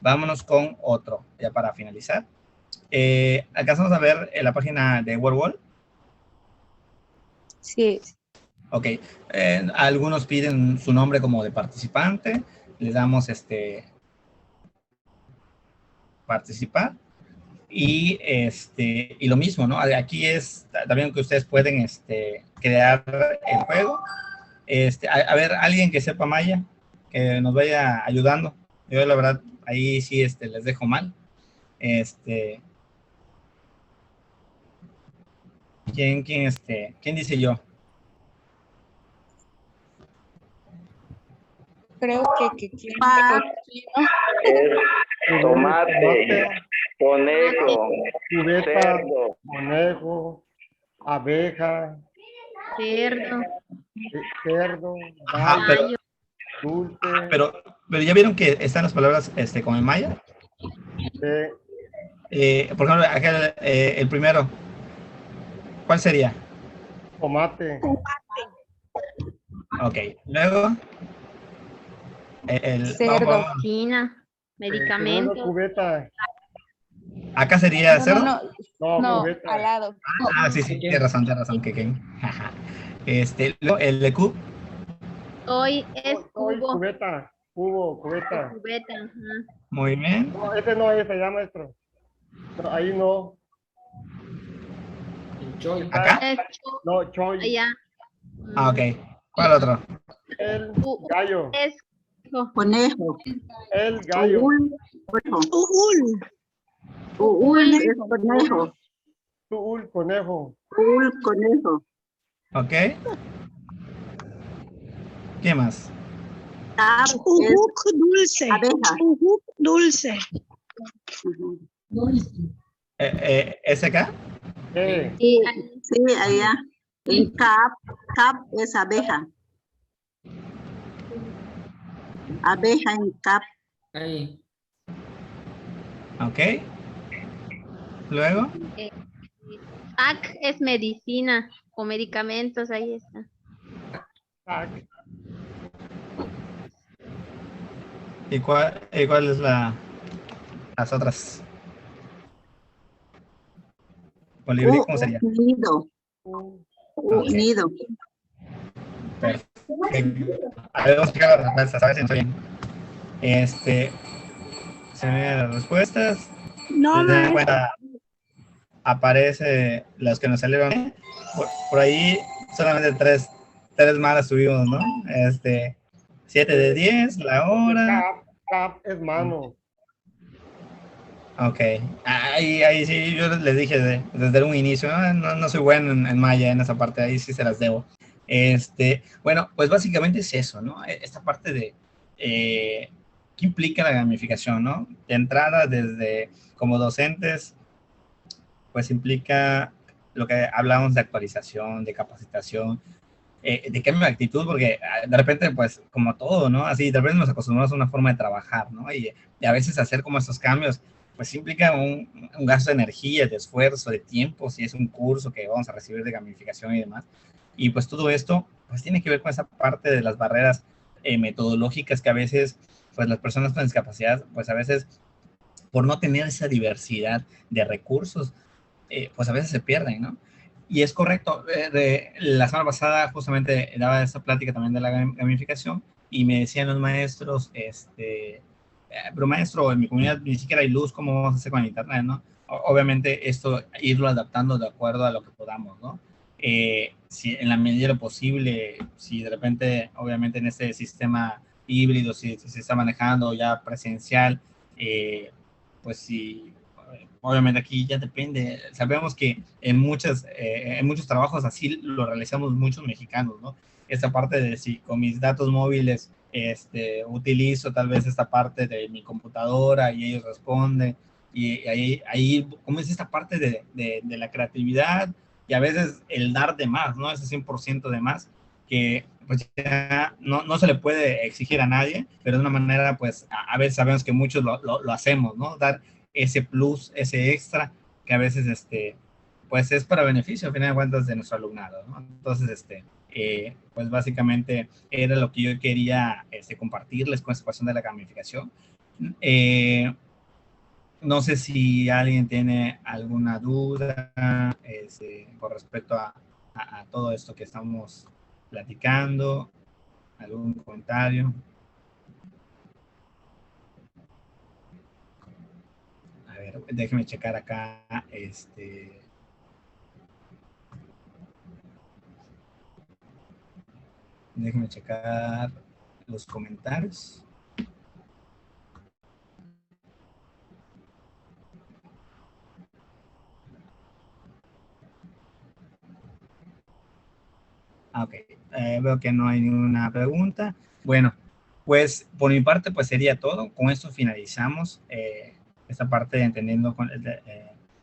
Vámonos con otro, ya para finalizar. ¿Alcanzamos a ver la página de WordWall? Sí. Ok, algunos piden su nombre como de participante, les damos participar, y lo mismo, ¿no? Aquí es también que ustedes pueden crear el juego. A ver, alguien que sepa maya, que nos vaya ayudando. Yo la verdad, ahí sí les dejo mal. ¿Quién dice yo? Creo que Tomate, conejo, Cubeta, cerdo, conejo, abeja, cerdo, Ajá, gallo, dulce. pero ya vieron que están las palabras con el maya. Por ejemplo, acá el primero, ¿cuál sería? Tomate. Ok, luego cerdo. Cocina, medicamentos. Cubeta. Acá sería cerdo. No, cubeta. Al lado. Sí, tienes razón, que luego el de Q. Hoy es cubo. Cubeta, cubeta. Cubeta, ajá. Muy bien. No, ese ya, maestro. No, ahí no. ¿Acá? No, choy. Allá. Ok. ¿Cuál otro? El gallo. Es Conejo. El gallo. Uul es conejo. Tul, conejo. Tul, conejo. ¿Ok? ¿Qué más? Tap es Chujuc, dulce. abeja. Chujuc, dulce. Ujú. ¿SK? Sí, sí, allá. En cap, cap es abeja. Abeja en cap. Ahí. ¿Ok? Luego. AC es medicina o medicamentos, ahí está. ¿Y cuál es las otras? Colibrí, ¿cómo sería? Nido. Ok. Nido. Perfecto. A ver, vamos a checar las respuestas, a ver si estoy bien. Se me ven las respuestas. No, Se dan maestra. cuenta, aparece los que nos salieron. Por ahí solamente tres malas tuvimos, ¿no? 7 de 10, la hora. Cap es mano. Ok. Ahí sí, yo les dije desde un inicio, no soy bueno en Maya, en esa parte, ahí sí se las debo. Bueno, pues básicamente es eso, ¿no? Esta parte de qué implica la gamificación, ¿no? De entrada, desde como docentes, pues implica lo que hablamos de actualización, de capacitación, de cambio de actitud, porque de repente, pues, como todo, ¿no? Así, de repente nos acostumbramos a una forma de trabajar, ¿no? Y a veces hacer como estos cambios, pues implica un gasto de energía, de esfuerzo, de tiempo, si es un curso que vamos a recibir de gamificación y demás. Y pues todo esto, pues tiene que ver con esa parte de las barreras metodológicas que a veces, pues las personas con discapacidad, pues a veces, por no tener esa diversidad de recursos, pues a veces se pierden, ¿no? Y es correcto, la semana pasada justamente daba esa plática también de la gamificación y me decían los maestros, pero maestro, en mi comunidad ni siquiera hay luz, ¿cómo vamos a hacer con el internet, no? Obviamente esto, irlo adaptando de acuerdo a lo que podamos, ¿no? Si en la medida de lo posible, si de repente, obviamente en este sistema híbrido, si se está manejando ya presencial, pues si obviamente aquí ya depende. Sabemos que en muchos trabajos así lo realizamos muchos mexicanos, ¿no? Esta parte de si con mis datos móviles utilizo tal vez esta parte de mi computadora y ellos responden. Y ahí como es esta parte de la creatividad y a veces el dar de más, ¿no? Ese 100% de más que pues ya no se le puede exigir a nadie, pero de una manera pues a veces sabemos que muchos lo hacemos, ¿no? Dar ese plus, ese extra, que a veces, pues es para beneficio, a final de cuentas, de nuestro alumnado, ¿no? Entonces, pues básicamente era lo que yo quería compartirles con esta cuestión de la gamificación. No sé si alguien tiene alguna duda con respecto a todo esto que estamos platicando, algún comentario. A ver, déjenme checar acá, déjenme checar los comentarios. Ok, veo que no hay ninguna pregunta. Bueno, pues por mi parte pues sería todo. Con esto finalizamos esta parte de entendiendo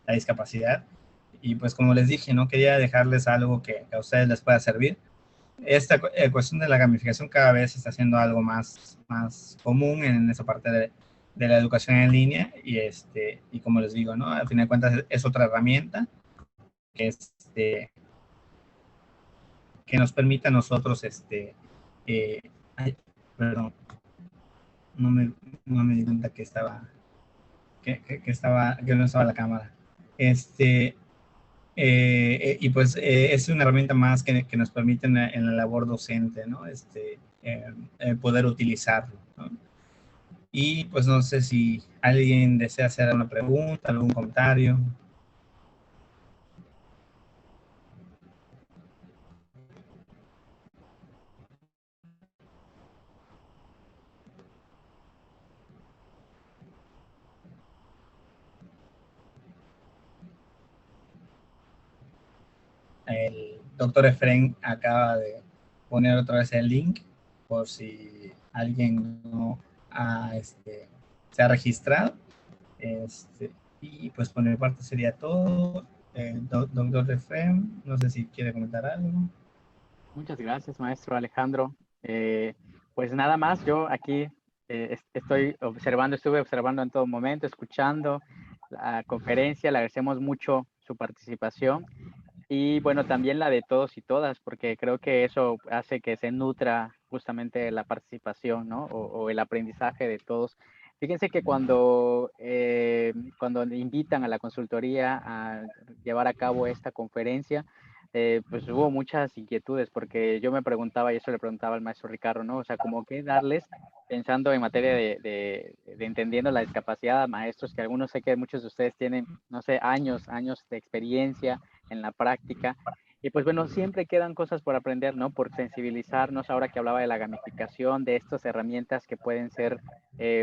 la discapacidad. Y pues como les dije, no quería dejarles algo que a ustedes les pueda servir. Esta cuestión de la gamificación cada vez está siendo algo más común en esa parte de la educación en línea y como les digo, ¿no? Al final de cuentas es otra herramienta que, que nos permite a nosotros, ay, perdón, no me di cuenta que estaba, que no estaba la cámara. Y pues es una herramienta más que nos permite en la labor docente, ¿no? Poder utilizarlo, ¿no? Y pues no sé si alguien desea hacer una pregunta, algún comentario. el doctor Efren acaba de poner otra vez el link por si alguien no se ha registrado. Y pues por mi parte sería todo. Doctor Efren, no sé si quiere comentar algo. Muchas gracias, maestro Alejandro. Pues nada más, yo aquí estuve observando en todo momento, escuchando la conferencia, le agradecemos mucho su participación y bueno, también la de todos y todas, porque creo que eso hace que se nutra justamente la participación, ¿no? O el aprendizaje de todos. Fíjense que cuando invitan a la consultoría a llevar a cabo esta conferencia, pues hubo muchas inquietudes, porque yo me preguntaba, y eso le preguntaba al maestro Ricardo, ¿no? O sea, como qué darles, pensando en materia de entendiendo la discapacidad a maestros, que algunos sé que muchos de ustedes tienen, no sé, años de experiencia en la práctica, y pues bueno, siempre quedan cosas por aprender, ¿no? Por sensibilizarnos, ahora que hablaba de la gamificación, de estas herramientas que pueden ser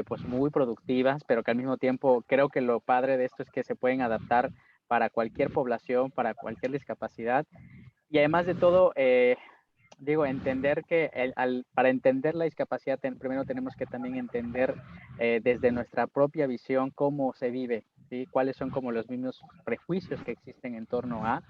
pues muy productivas, pero que al mismo tiempo creo que lo padre de esto es que se pueden adaptar para cualquier población, para cualquier discapacidad. Y además de todo, digo, entender que para entender la discapacidad primero tenemos que también entender desde nuestra propia visión cómo se vive, ¿sí? Cuáles son como los mismos prejuicios que existen en torno a.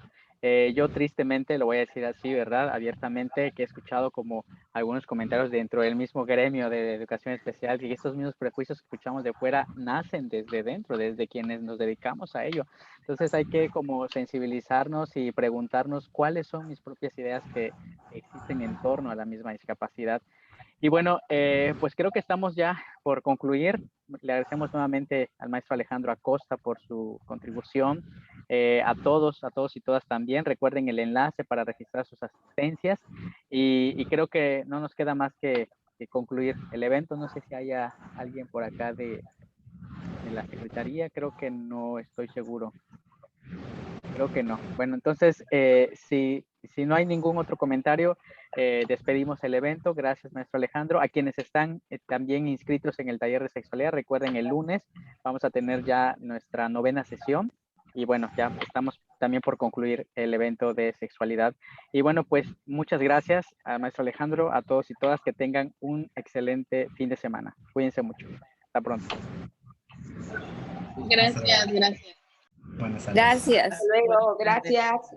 Yo tristemente, lo voy a decir así, ¿verdad? Abiertamente, que he escuchado como algunos comentarios dentro del mismo gremio de educación especial, y estos mismos prejuicios que escuchamos de fuera nacen desde dentro, desde quienes nos dedicamos a ello. Entonces hay que como sensibilizarnos y preguntarnos cuáles son mis propias ideas que existen en torno a la misma discapacidad. Y bueno, pues creo que estamos ya por concluir. Le agradecemos nuevamente al maestro Alejandro Acosta por su contribución. A todos y todas también. Recuerden el enlace para registrar sus asistencias. Y creo que no nos queda más que concluir el evento. No sé si haya alguien por acá de la Secretaría. Creo que no estoy seguro. Creo que no. Bueno, entonces, si no hay ningún otro comentario, despedimos el evento. Gracias, maestro Alejandro. A quienes están también inscritos en el taller de sexualidad, recuerden, el lunes vamos a tener ya nuestra 9ª sesión. Y bueno, ya estamos también por concluir el evento de sexualidad. Y bueno, pues muchas gracias al maestro Alejandro, a todos y todas, que tengan un excelente fin de semana. Cuídense mucho. Hasta pronto. Gracias. Buenas tardes. Gracias. Hasta luego, gracias.